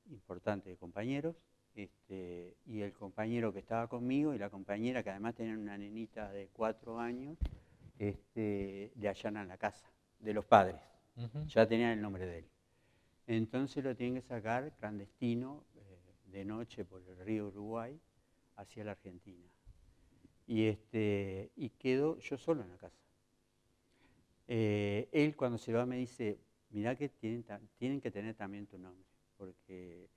importante de compañeros. Y el compañero que estaba conmigo y la compañera, que además tenían una nenita de 4 años, le allanan la casa de los padres. Ya tenían el nombre de él. Entonces lo tienen que sacar clandestino de noche por el río Uruguay hacia la Argentina. Y quedo yo solo en la casa. Él cuando se va me dice, mirá que tienen que tener también tu nombre, porque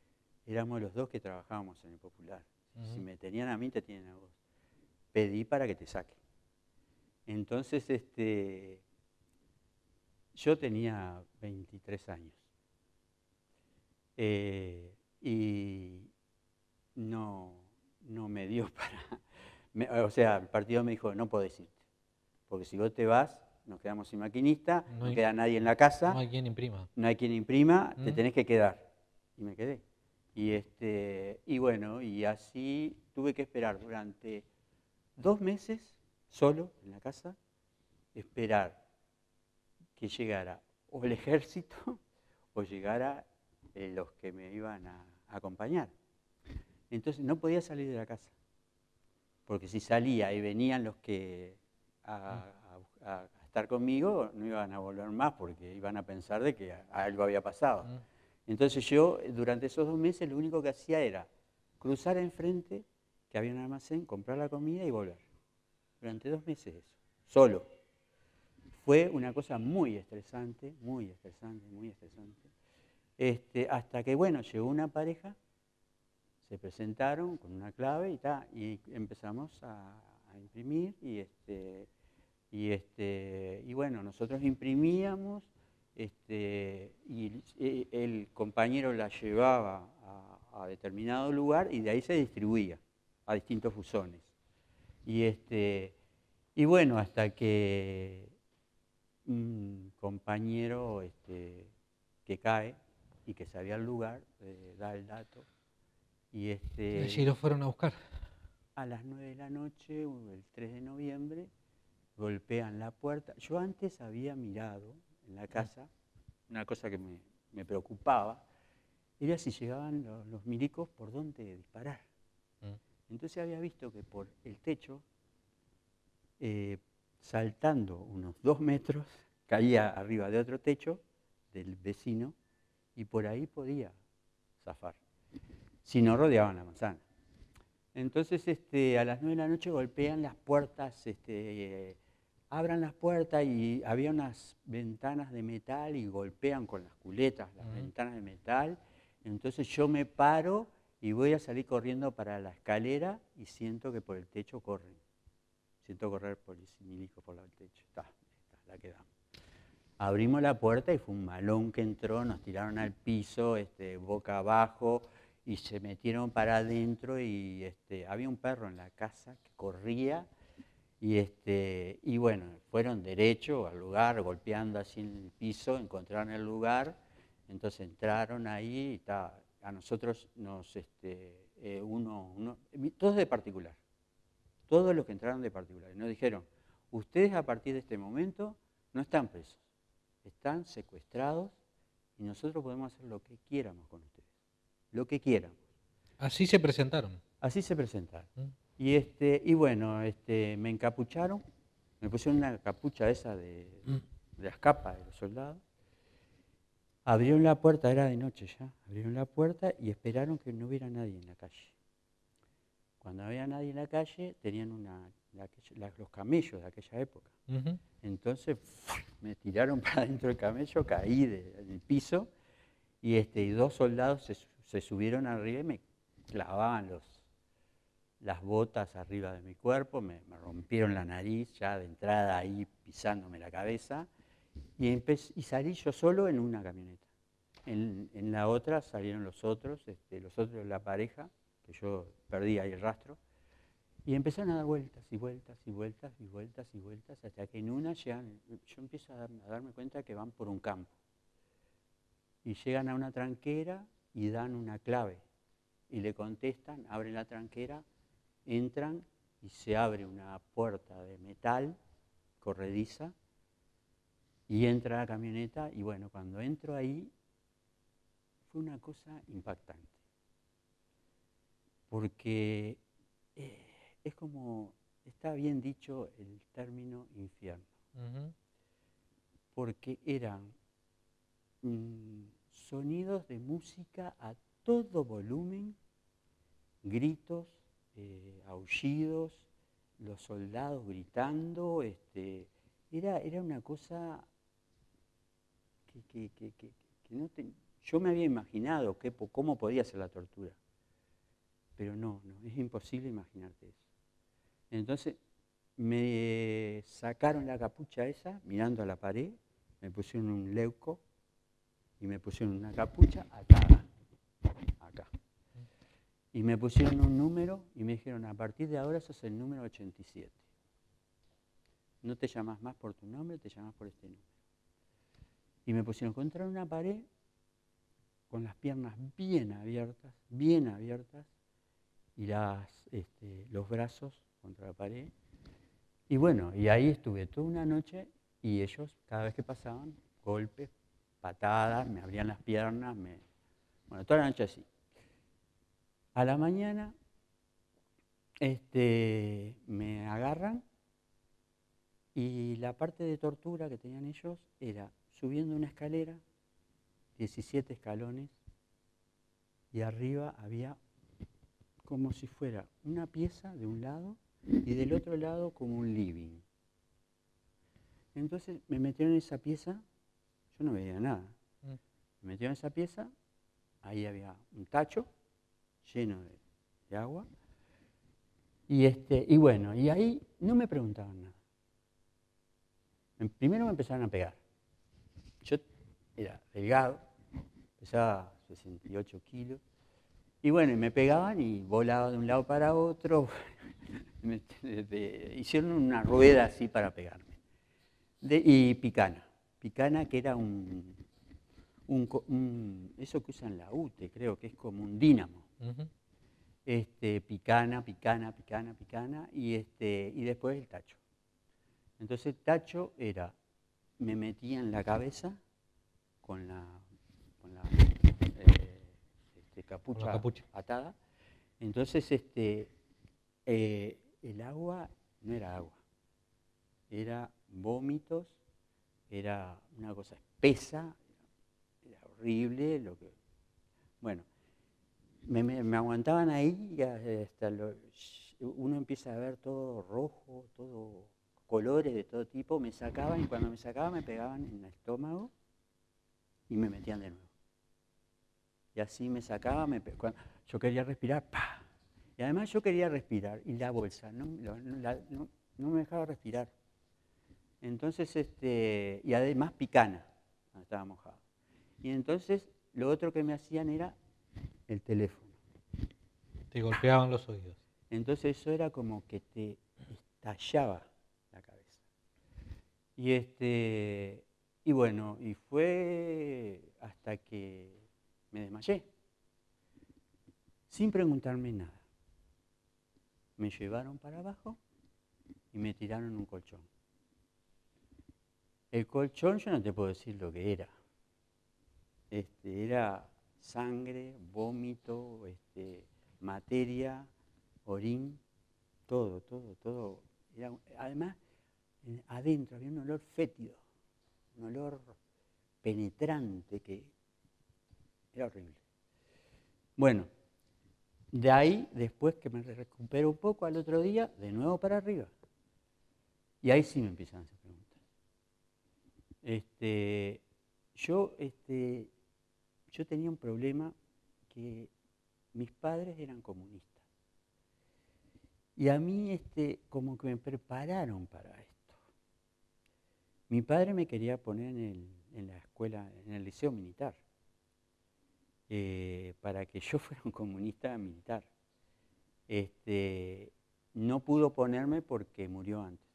éramos los dos que trabajábamos en el Popular. Si me tenían a mí, te tienen a vos. Pedí para que te saquen. Entonces, yo tenía 23 años. Y no me dio para... o sea, el partido me dijo, no podés irte. Porque si vos te vas, nos quedamos sin maquinista, no queda nadie en la casa. No hay quien imprima. No hay quien imprima, te tenés que quedar. Y me quedé. Y bueno, y así tuve que esperar durante 2 meses solo en la casa, esperar que llegara o el ejército o llegara los que me iban a acompañar. Entonces no podía salir de la casa, porque si salía y venían los que a estar conmigo, no iban a volver más porque iban a pensar de que algo había pasado. Entonces yo, durante esos 2 meses, lo único que hacía era cruzar enfrente, que había un almacén, comprar la comida y volver. Durante 2 meses eso, solo. Fue una cosa muy estresante, muy estresante, muy estresante. Hasta que, bueno, llegó una pareja, se presentaron con una clave y empezamos a imprimir y bueno, nosotros imprimíamos. Y el compañero la llevaba a determinado lugar y de ahí se distribuía a distintos buzones. Y bueno, hasta que un compañero que cae y que sabía el lugar, da el dato. Y allí lo fueron a buscar. A las 9 de la noche, el 3 de noviembre, golpean la puerta. Yo antes había mirado en la casa, una cosa que me preocupaba, era si llegaban los milicos por dónde disparar. Entonces había visto que por el techo, saltando unos 2 metros, caía arriba de otro techo del vecino y por ahí podía zafar, si no rodeaban la manzana. Entonces a las 9 de la noche golpean las puertas, abran las puertas y había unas ventanas de metal y golpean con las culetas las ventanas de metal. Entonces yo me paro y voy a salir corriendo para la escalera y siento que por el techo corren. Siento correr milicos por el techo. Está, la quedamos. Abrimos la puerta y fue un malón que entró, nos tiraron al piso, boca abajo, y se metieron para adentro y había un perro en la casa que corría y bueno, fueron derecho al lugar, golpeando así en el piso, encontraron el lugar, entonces entraron ahí y a nosotros nos, todos de particular, todos los que entraron de particular, y nos dijeron, ustedes a partir de este momento no están presos, están secuestrados y nosotros podemos hacer lo que quieramos con ustedes. Lo que quieran. Así se presentaron. Así se presentaron. Y bueno, me encapucharon, me pusieron una capucha esa de las capas de los soldados, abrieron la puerta, era de noche ya, abrieron la puerta y esperaron que no hubiera nadie en la calle. Cuando había nadie en la calle, tenían los camellos de aquella época. Entonces me tiraron para adentro del camello, caí del piso y dos soldados se subieron arriba y me clavaban las botas arriba de mi cuerpo, me rompieron la nariz ya de entrada ahí pisándome la cabeza y salí yo solo en una camioneta. En la otra salieron los otros de la pareja, que yo perdí ahí el rastro, y empezaron a dar vueltas y vueltas y vueltas y vueltas y vueltas hasta que en una llegan, yo empiezo a darme cuenta que van por un campo. Y llegan a una tranquera y dan una clave. Y le contestan, abren la tranquera, entran y se abre una puerta de metal corrediza y entra la camioneta. Y bueno, cuando entro ahí, fue una cosa impactante. Porque es como, está bien dicho el término infierno. Porque eran sonidos de música a todo volumen, gritos, aullidos, los soldados gritando, era una cosa que no yo me había imaginado cómo podía ser la tortura, pero no, es imposible imaginarte eso. Entonces me sacaron la capucha esa, mirando a la pared, me pusieron un leuco y me pusieron una capucha atada, acá. Y me pusieron un número y me dijeron, a partir de ahora sos el número 87. No te llamas más por tu nombre, te llamas por este número. Y me pusieron contra una pared con las piernas bien abiertas, y los brazos contra la pared. Y bueno, y ahí estuve toda una noche y ellos, cada vez que pasaban, golpes, patadas, me abrían las piernas, bueno, toda la noche así. A la mañana me agarran y la parte de tortura que tenían ellos era subiendo una escalera, 17 escalones, y arriba había como si fuera una pieza de un lado y del otro lado como un living. Entonces me metieron en esa pieza, yo no veía nada, me metieron en esa pieza, ahí había un tacho lleno de agua, y bueno, y ahí no me preguntaban nada. Primero me empezaron a pegar. Yo era delgado, pesaba 68 kilos, y bueno, y me pegaban y volaba de un lado para otro, hicieron una rueda así para pegarme. Y picana que era eso que usan la UTE, creo que es como un dínamo. Picana, y después el tacho. Entonces el tacho era, me metía en la cabeza con la capucha atada. Entonces el agua no era agua, era vómitos, era una cosa espesa, era horrible. Bueno, me aguantaban ahí y hasta uno empieza a ver todo rojo, todo colores de todo tipo, me sacaban y cuando me sacaban me pegaban en el estómago y me metían de nuevo. Y así me sacaban, cuando yo quería respirar, ¡pah! Y además yo quería respirar y la bolsa no me dejaba respirar. Entonces, y además picana, cuando estaba mojado. Y entonces lo otro que me hacían era el teléfono. Te golpeaban los oídos. Entonces eso era como que te estallaba la cabeza. Y bueno, y fue hasta que me desmayé, sin preguntarme nada. Me llevaron para abajo y me tiraron un colchón. El colchón yo no te puedo decir lo que era. Era sangre, vómito, materia, orín, todo. Además, adentro había un olor fétido, un olor penetrante que era horrible. Bueno, de ahí, después que me recupero un poco, al otro día, de nuevo para arriba. Y ahí sí me empiezan a hacer preguntas. Yo tenía un problema que mis padres eran comunistas. Y a mí como que me prepararon para esto. Mi padre me quería poner en la escuela, en el liceo militar, para que yo fuera un comunista militar. No pudo ponerme porque murió antes.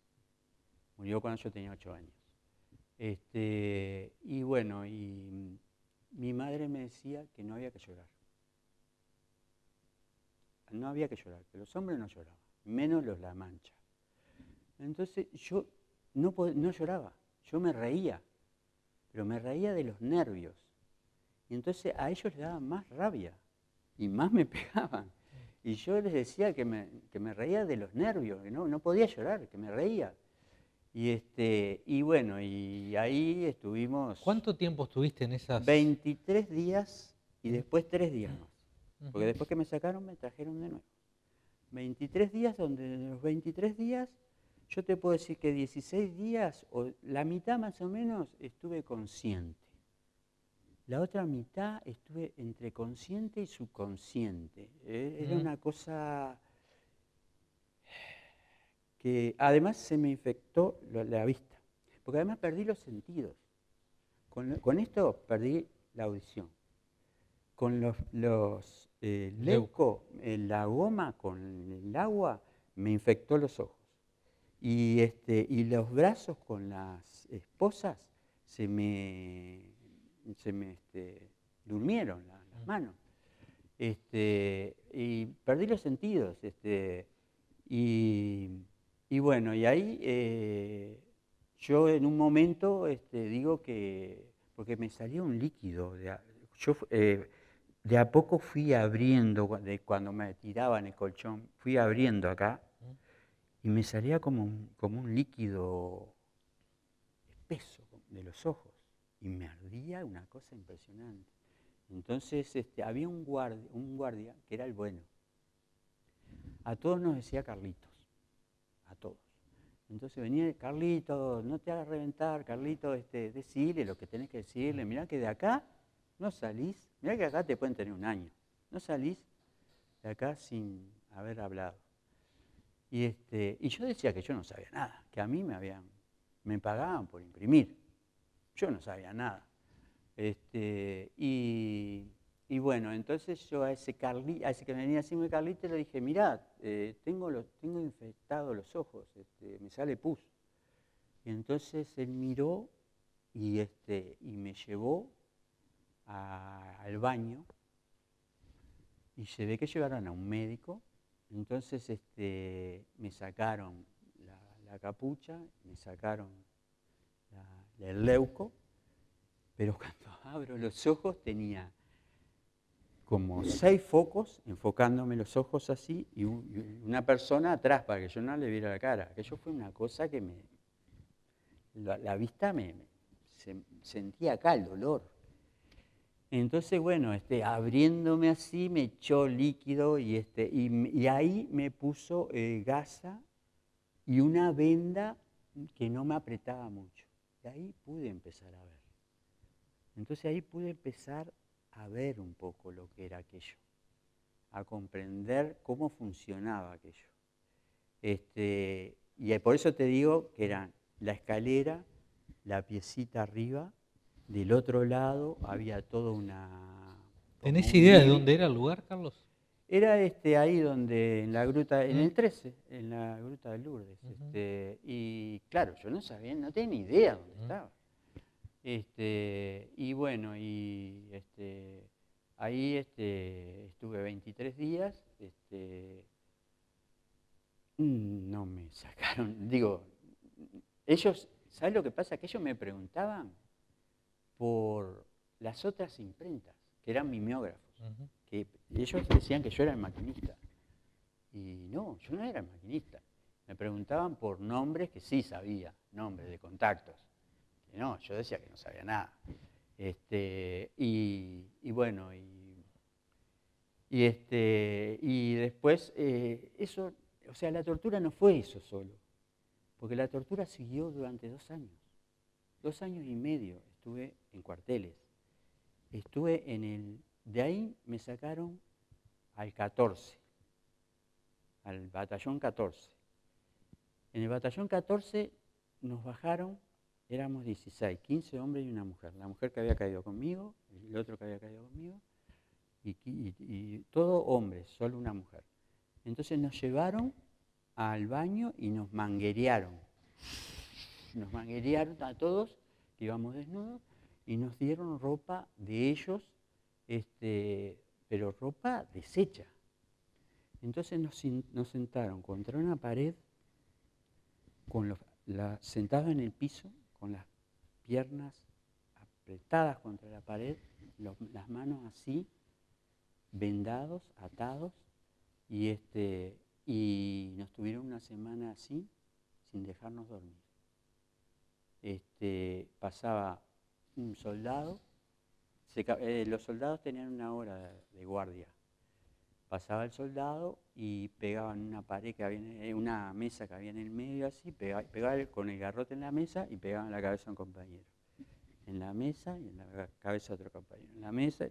Murió cuando yo tenía 8 años. Y bueno, y mi madre me decía que no había que llorar. No había que llorar, que los hombres no lloraban, menos los La Mancha. Entonces yo no lloraba, yo me reía, pero me reía de los nervios. Y entonces a ellos les daba más rabia y más me pegaban. Y yo les decía que me reía de los nervios, que no podía llorar, que me reía. Y bueno, y ahí estuvimos... ¿Cuánto tiempo estuviste en esas...? 23 días y después 3 días más. Porque después que me sacaron me trajeron de nuevo. 23 días, donde de los 23 días, yo te puedo decir que 16 días, o la mitad más o menos, estuve consciente. La otra mitad estuve entre consciente y subconsciente. Era una cosa que además se me infectó la vista, porque además perdí los sentidos. Con esto perdí la audición. Con los leuco, la goma, con el agua, me infectó los ojos. Y los brazos con las esposas se me durmieron las manos. Y perdí los sentidos. Y bueno, y ahí yo en un momento digo que, porque me salía un líquido, de a poco fui abriendo, cuando me tiraban el colchón, fui abriendo acá y me salía como un líquido espeso de los ojos y me ardía una cosa impresionante. Entonces había un guardia que era el bueno. A todos nos decía Carlitos, a todos. Entonces venía Carlitos, no te hagas reventar, Carlitos, decile lo que tenés que decirle, mirá que de acá no salís, mirá que acá te pueden tener un año, no salís de acá sin haber hablado. Y yo decía que yo no sabía nada, que a mí me pagaban por imprimir, yo no sabía nada. Y bueno, entonces yo a ese que venía así muy Carlito le dije, mirá, tengo infectados los ojos, me sale pus. Y entonces él miró y me llevó al baño y se ve que llevaron a un médico. Entonces me sacaron la capucha, me sacaron el leuco, pero cuando abro los ojos tenía como 6 focos enfocándome los ojos así y una persona atrás para que yo no le viera la cara. Aquello fue una cosa que la vista sentía acá el dolor. Entonces, bueno, abriéndome así, me echó líquido y ahí me puso gasa y una venda que no me apretaba mucho. Y ahí pude empezar a ver. Entonces ahí pude empezar a ver un poco lo que era aquello, a comprender cómo funcionaba aquello. Y por eso te digo que eran la escalera, la piecita arriba, del otro lado había toda una... ¿Tenés idea de dónde era el lugar, Carlos? Era ahí donde, en la gruta, en el 13, en la gruta de Lourdes. Y claro, yo no sabía, no tenía ni idea dónde estaba. Y bueno, ahí estuve 23 días, no me sacaron, digo, ellos, ¿sabes lo que pasa? Que ellos me preguntaban por las otras imprentas, que eran mimeógrafos, que ellos decían que yo era el maquinista. Y no, yo no era el maquinista. Me preguntaban por nombres que sí sabía, nombres de contactos. Que no, yo decía que no sabía nada. Y bueno, y después eso, o sea, la tortura no fue eso solo, porque la tortura siguió durante 2 años. 2 años y medio estuve en cuarteles. Estuve de ahí me sacaron al 14, al batallón 14. En el batallón 14 nos bajaron, éramos 16, 15 hombres y una mujer. La mujer que había caído conmigo, el otro que había caído conmigo, y todo hombres, solo una mujer. Entonces nos llevaron al baño y nos manguerearon. Nos manguerearon a todos, que íbamos desnudos, y nos dieron ropa de ellos, pero ropa deshecha. Entonces nos sentaron contra una pared, sentados en el piso, con las piernas apretadas contra la pared, las manos así, vendados, atados, y nos tuvieron una semana así, sin dejarnos dormir. Pasaba un soldado, los soldados tenían una hora de guardia. Pasaba el soldado y pegaba en una pared que había, una mesa que había en el medio así, pegaba con el garrote en la mesa y pegaba en la cabeza a un compañero. En la mesa y en la cabeza a otro compañero. En la mesa.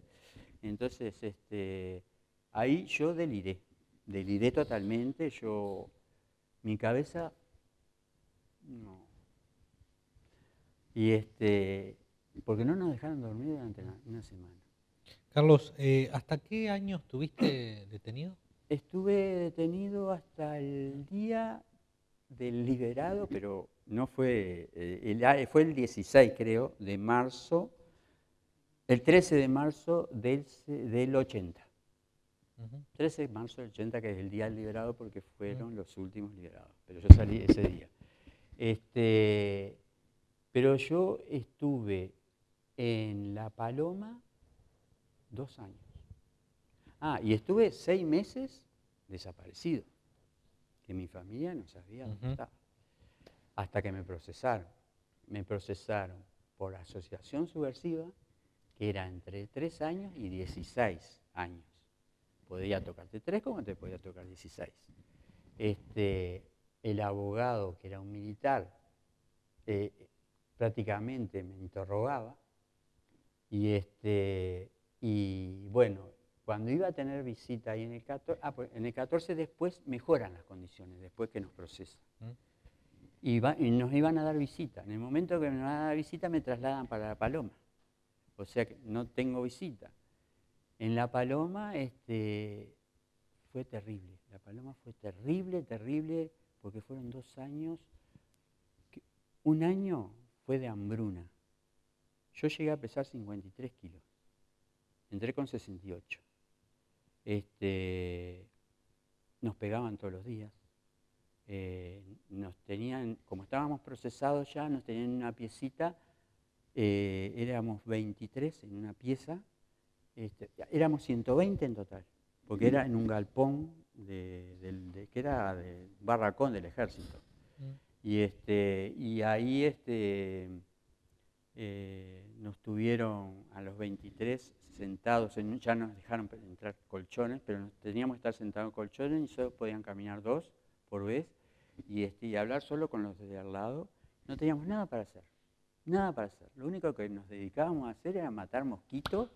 Entonces, ahí yo deliré totalmente. Mi cabeza, no. Y porque no nos dejaron dormir durante una semana. Carlos, ¿hasta qué año estuviste detenido? Estuve detenido hasta el día del liberado, pero no fue, fue el 16, creo, de marzo, el 13 de marzo del 80. 13 de marzo del 80, que es el día del liberado, porque fueron los últimos liberados, pero yo salí ese día. Pero yo estuve en La Paloma 2 años. Y estuve 6 meses desaparecido, que mi familia no sabía dónde estaba. Hasta que me procesaron. Me procesaron por asociación subversiva, que era entre 3 años y 16 años. Podía tocarte 3 como te podía tocar 16. El abogado, que era un militar, prácticamente me interrogaba. Y bueno, cuando iba a tener visita ahí en el 14, pues en el 14 después mejoran las condiciones, después que nos procesan. Y nos iban a dar visita. En el momento que me van a dar visita me trasladan para La Paloma. O sea que no tengo visita. En La Paloma fue terrible. La Paloma fue terrible, terrible, porque fueron 2 años. Un año fue de hambruna. Yo llegué a pesar 53 kilos. Entré con 68. Nos pegaban todos los días. Nos tenían, como estábamos procesados ya, nos tenían en una piecita. Éramos 23 en una pieza. Éramos 120 en total, porque era en un galpón que era de barracón del ejército. Y ahí nos tuvieron a los 23 sentados, ya nos dejaron entrar colchones, pero teníamos que estar sentados en colchones y solo podían caminar 2 por vez y hablar solo con los de al lado. No teníamos nada para hacer, nada para hacer. Lo único que nos dedicábamos a hacer era matar mosquitos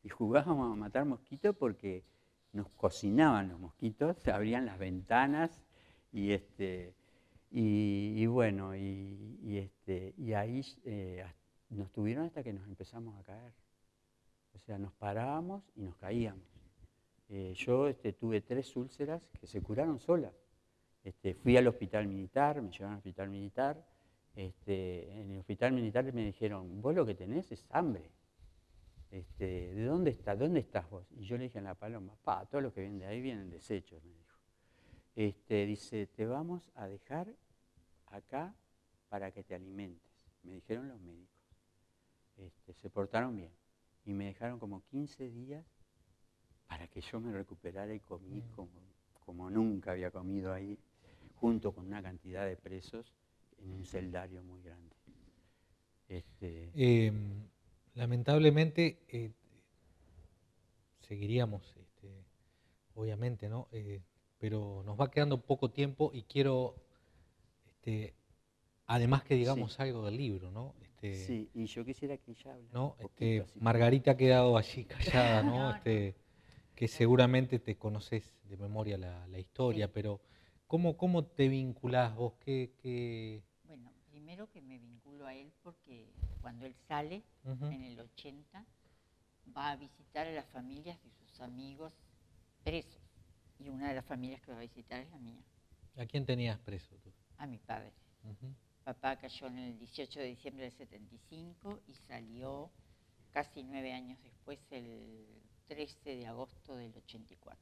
y jugábamos a matar mosquitos porque nos cocinaban los mosquitos, se abrían las ventanas y bueno, y ahí nos tuvieron hasta que nos empezamos a caer. O sea, nos parábamos y nos caíamos. Yo tuve 3 úlceras que se curaron solas. Fui al hospital militar, me llevaron al hospital militar. En el hospital militar me dijeron, vos lo que tenés es hambre. ¿De dónde estás? ¿Dónde estás vos? Y yo le dije en La Paloma, todos los que vienen de ahí vienen desechos, me dijo. Dice, te vamos a dejar acá para que te alimentes. Me dijeron los médicos. Se portaron bien. Y me dejaron como 15 días para que yo me recuperara y comí como nunca había comido ahí, junto con una cantidad de presos en un celdario muy grande. Lamentablemente seguiríamos, obviamente, ¿no? Pero nos va quedando poco tiempo y quiero, además que digamos algo del libro, ¿no? Sí, y yo quisiera que ella hable. ¿No? Margarita ha quedado allí callada, ¿no? Que seguramente te conoces de memoria la historia, pero ¿cómo te vinculás vos? Bueno, primero que me vinculo a él porque cuando él sale, en el 80, va a visitar a las familias de sus amigos presos. Y una de las familias que va a visitar es la mía. ¿A quién tenías preso tú? A mi padre. Papá cayó en el 18 de diciembre del 75 y salió casi 9 años después, el 13 de agosto del 84.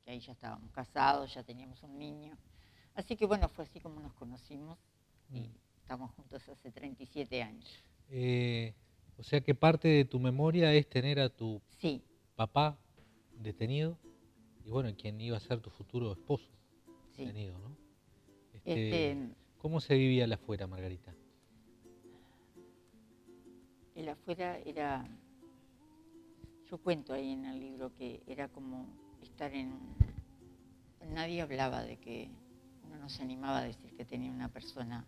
Que ahí ya estábamos casados, ya teníamos un niño. Así que bueno, fue así como nos conocimos y estamos juntos hace 37 años. O sea que parte de tu memoria es tener a tu papá detenido y bueno, quien iba a ser tu futuro esposo detenido, ¿no? ¿Cómo se vivía el afuera, Margarita? El afuera era, yo cuento ahí en el libro que era como estar nadie hablaba de que, uno no se animaba a decir que tenía una persona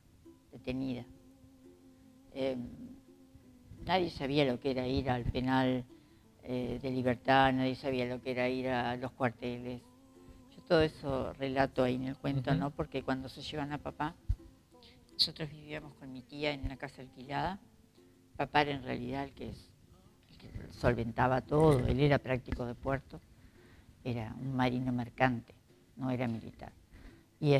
detenida. Nadie sabía lo que era ir al penal de Libertad, nadie sabía lo que era ir a los cuarteles. Yo todo eso relato ahí en el cuento, ¿no? Porque cuando se llevan a papá, nosotros vivíamos con mi tía en una casa alquilada. Papá era en realidad el que solventaba todo, él era práctico de puerto, era un marino mercante, no era militar. Y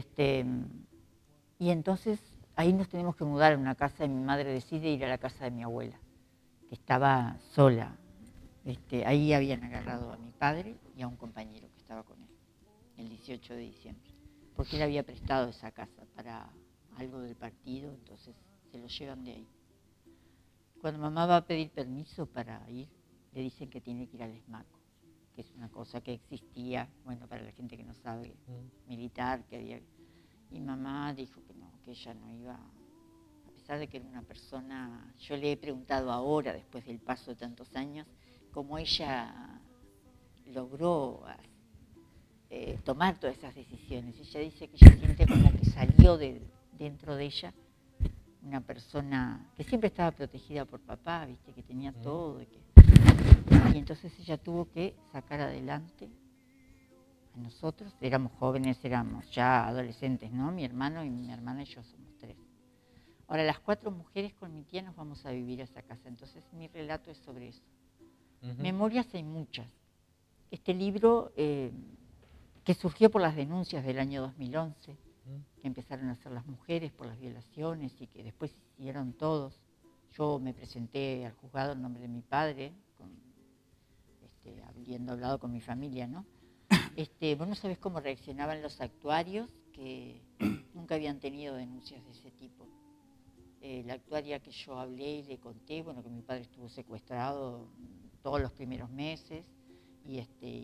entonces ahí nos tenemos que mudar a una casa y mi madre decide ir a la casa de mi abuela, que estaba sola. Ahí habían agarrado a mi padre y a un compañero que estaba con él, el 18 de diciembre, porque él había prestado esa casa para algo del partido, entonces se lo llevan de ahí. Cuando mamá va a pedir permiso para ir, le dicen que tiene que ir al ESMACO, que es una cosa que existía, bueno, para la gente que no sabe, militar, que había... Y mamá dijo que no, que ella no iba, a pesar de que era una persona... Yo le he preguntado ahora, después del paso de tantos años, cómo ella logró tomar todas esas decisiones. Ella dice que ella siente como que salió dentro de ella una persona que siempre estaba protegida por papá, viste, que tenía todo. Y entonces ella tuvo que sacar adelante a nosotros. Éramos jóvenes, éramos ya adolescentes, ¿no? Mi hermano y mi hermana y yo somos 3. Ahora, las 4 mujeres con mi tía nos vamos a vivir a esa casa. Entonces mi relato es sobre eso. Memorias hay muchas. Este libro, que surgió por las denuncias del año 2011, que empezaron a hacer las mujeres por las violaciones y que después hicieron todos. Yo me presenté al juzgado en nombre de mi padre, habiendo hablado con mi familia, ¿no? Vos no sabés cómo reaccionaban los actuarios que nunca habían tenido denuncias de ese tipo. La actuaria que yo hablé y le conté, bueno, que mi padre estuvo secuestrado todos los primeros meses y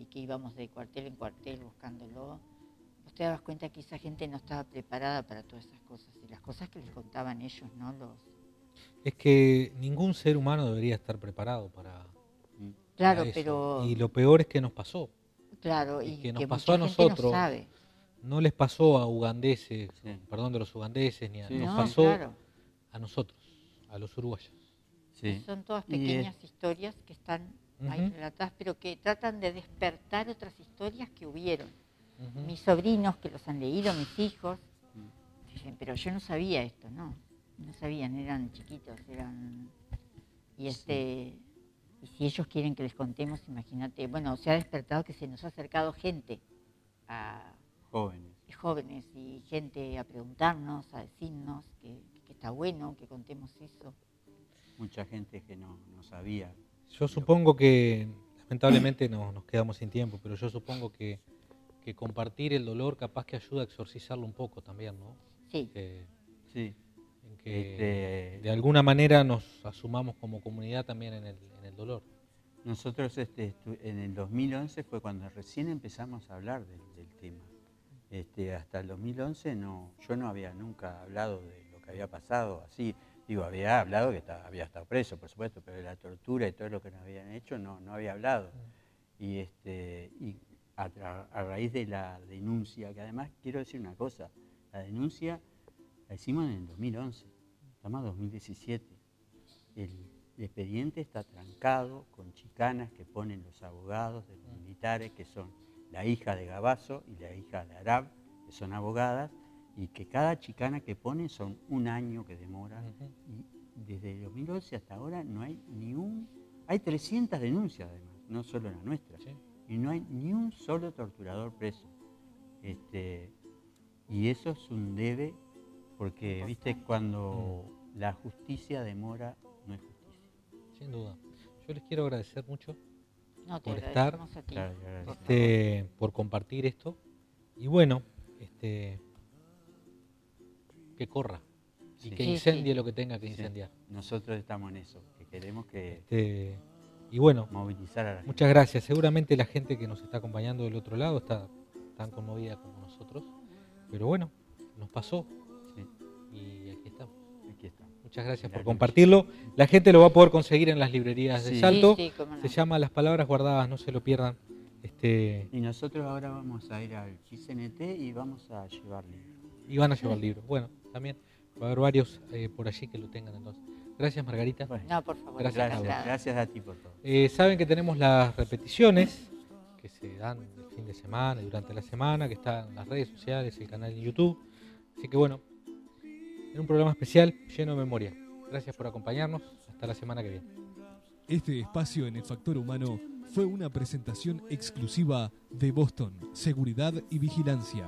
que íbamos de cuartel en cuartel buscándolo. Vos te dabas cuenta que esa gente no estaba preparada para todas esas cosas y las cosas que les contaban ellos, ¿no? Es que ningún ser humano debería estar preparado para Claro, eso. pero... Y lo peor es que nos pasó. Claro, y y que nos que pasó a mucha gente no nosotros. sabe. No les pasó a ugandeses, perdón de los ugandeses, ni a, Sí. nos No, pasó claro. a nosotros, a los uruguayos. Sí. Son todas Y pequeñas historias que están ahí Ujú. relatadas, pero que tratan de despertar otras historias que hubieron. Ujú. Mis sobrinos, que los han leído, mis hijos, dicen, pero yo no sabía esto, no sabían, eran chiquitos, y y si ellos quieren que les contemos, imagínate, bueno, se ha despertado que se nos ha acercado gente, jóvenes y gente a preguntarnos, a decirnos que está bueno que contemos eso. Mucha gente que no sabía. Yo supongo que, lamentablemente nos quedamos sin tiempo, pero yo supongo que compartir el dolor capaz que ayuda a exorcizarlo un poco también, ¿no? Sí. Sí. En que de alguna manera nos asumamos como comunidad también en el dolor. Nosotros en el 2011 fue cuando recién empezamos a hablar del tema. Hasta el 2011 yo no había nunca hablado de lo que había pasado así. Digo, había hablado que había estado preso, por supuesto, pero de la tortura y todo lo que nos habían hecho no había hablado. Y a raíz de la denuncia, que además quiero decir una cosa, la denuncia la hicimos en el 2011, estamos en 2017. El expediente está trancado con chicanas que ponen los abogados de los militares, que son la hija de Gabazo y la hija de Arab, que son abogadas, y que cada chicana que ponen son un año que demora. Y desde el 2011 hasta ahora no hay hay 300 denuncias además, no solo la nuestra, y no hay ni un solo torturador preso. Y eso es un debe, porque viste, cuando la justicia demora, no es justicia. Sin duda. Yo les quiero agradecer mucho Te por estar, agradecemos a ti. por compartir esto. Y bueno, que corra y que incendie lo que tenga que incendiar. Nosotros estamos en eso, que queremos que y bueno, movilizar a la gente. Muchas gracias. Seguramente la gente que nos está acompañando del otro lado está tan conmovida como nosotros. Pero bueno, nos pasó. Y aquí estamos. Muchas gracias por compartirlo. La gente lo va a poder conseguir en las librerías de Salto. Cómo no. Se llama Las Palabras Guardadas, no se lo pierdan. Y nosotros ahora vamos a ir al CNT y vamos a llevar libros. Y van a llevar libros. Bueno, también va a haber varios por allí que lo tengan entonces. Gracias, Margarita. No, por favor. Gracias a ti por todo. Saben que tenemos las repeticiones que se dan el fin de semana y durante la semana, que están en las redes sociales, el canal de YouTube. Así que bueno, en un programa especial lleno de memoria. Gracias por acompañarnos. Hasta la semana que viene. Este espacio en el Factor Humano fue una presentación exclusiva de Boston, Seguridad y Vigilancia.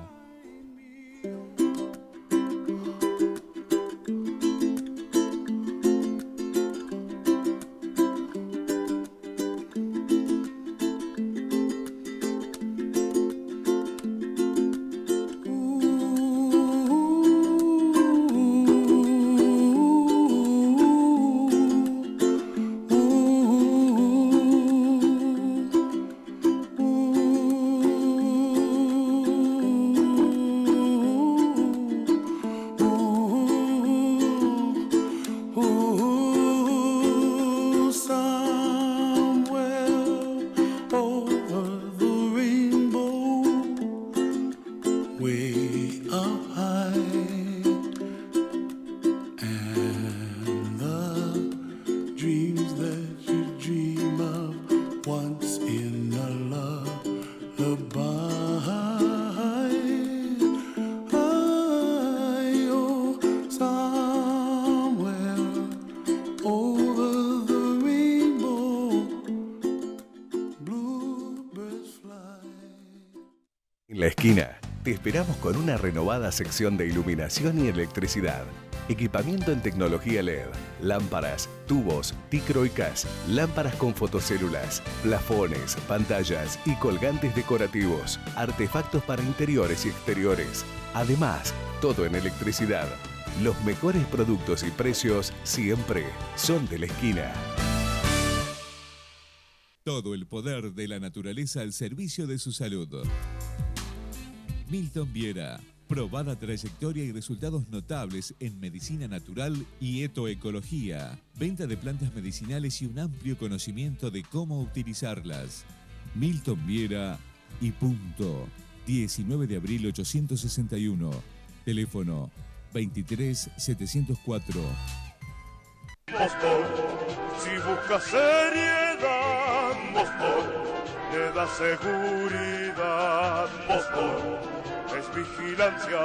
En la esquina, te esperamos con una renovada sección de iluminación y electricidad. Equipamiento en tecnología LED, lámparas, tubos, ticro y CAS, lámparas con fotocélulas, plafones, pantallas y colgantes decorativos, artefactos para interiores y exteriores. Además, todo en electricidad. Los mejores productos y precios siempre son de la esquina. Todo el poder de la naturaleza al servicio de su salud. Milton Viera, Probada trayectoria y resultados notables en medicina natural y etoecología. Venta de plantas medicinales y un amplio conocimiento de cómo utilizarlas. Milton Viera y punto. 19 de abril 861. Teléfono 23 704. Boston, si buscas seriedad, Boston le da seguridad. Boston es vigilancia,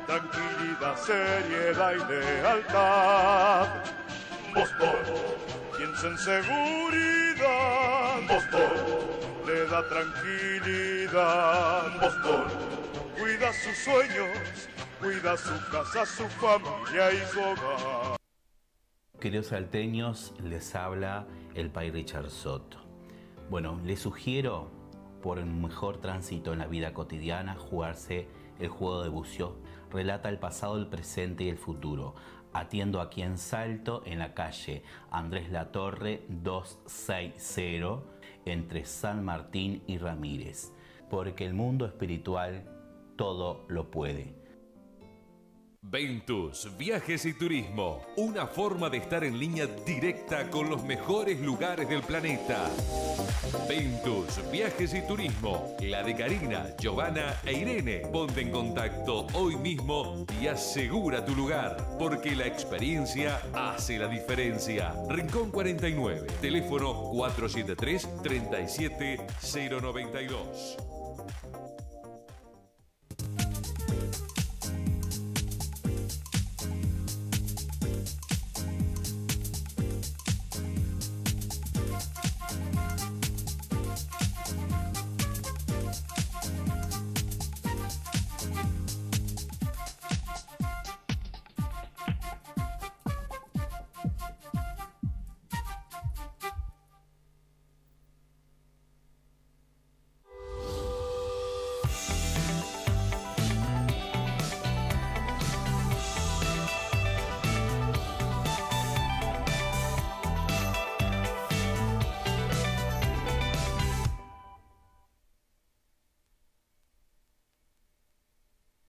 tranquilidad, seriedad y lealtad. Boston piensa en seguridad. Boston le da tranquilidad. Boston cuida sus sueños, cuida su casa, su familia y su hogar. Queridos salteños, les habla el Pai Richard Soto. Bueno, les sugiero, por un mejor tránsito en la vida cotidiana, jugarse el juego de bucio. Relata el pasado, el presente y el futuro. Atiendo aquí en Salto, en la calle Andrés Latorre 260, entre San Martín y Ramírez. Porque el mundo espiritual todo lo puede. Ventus, viajes y turismo. Una forma de estar en línea directa con los mejores lugares del planeta. Ventus, viajes y turismo. La de Karina, Giovanna e Irene. Ponte en contacto hoy mismo y asegura tu lugar, porque la experiencia hace la diferencia. Rincón 49, teléfono 473-37092.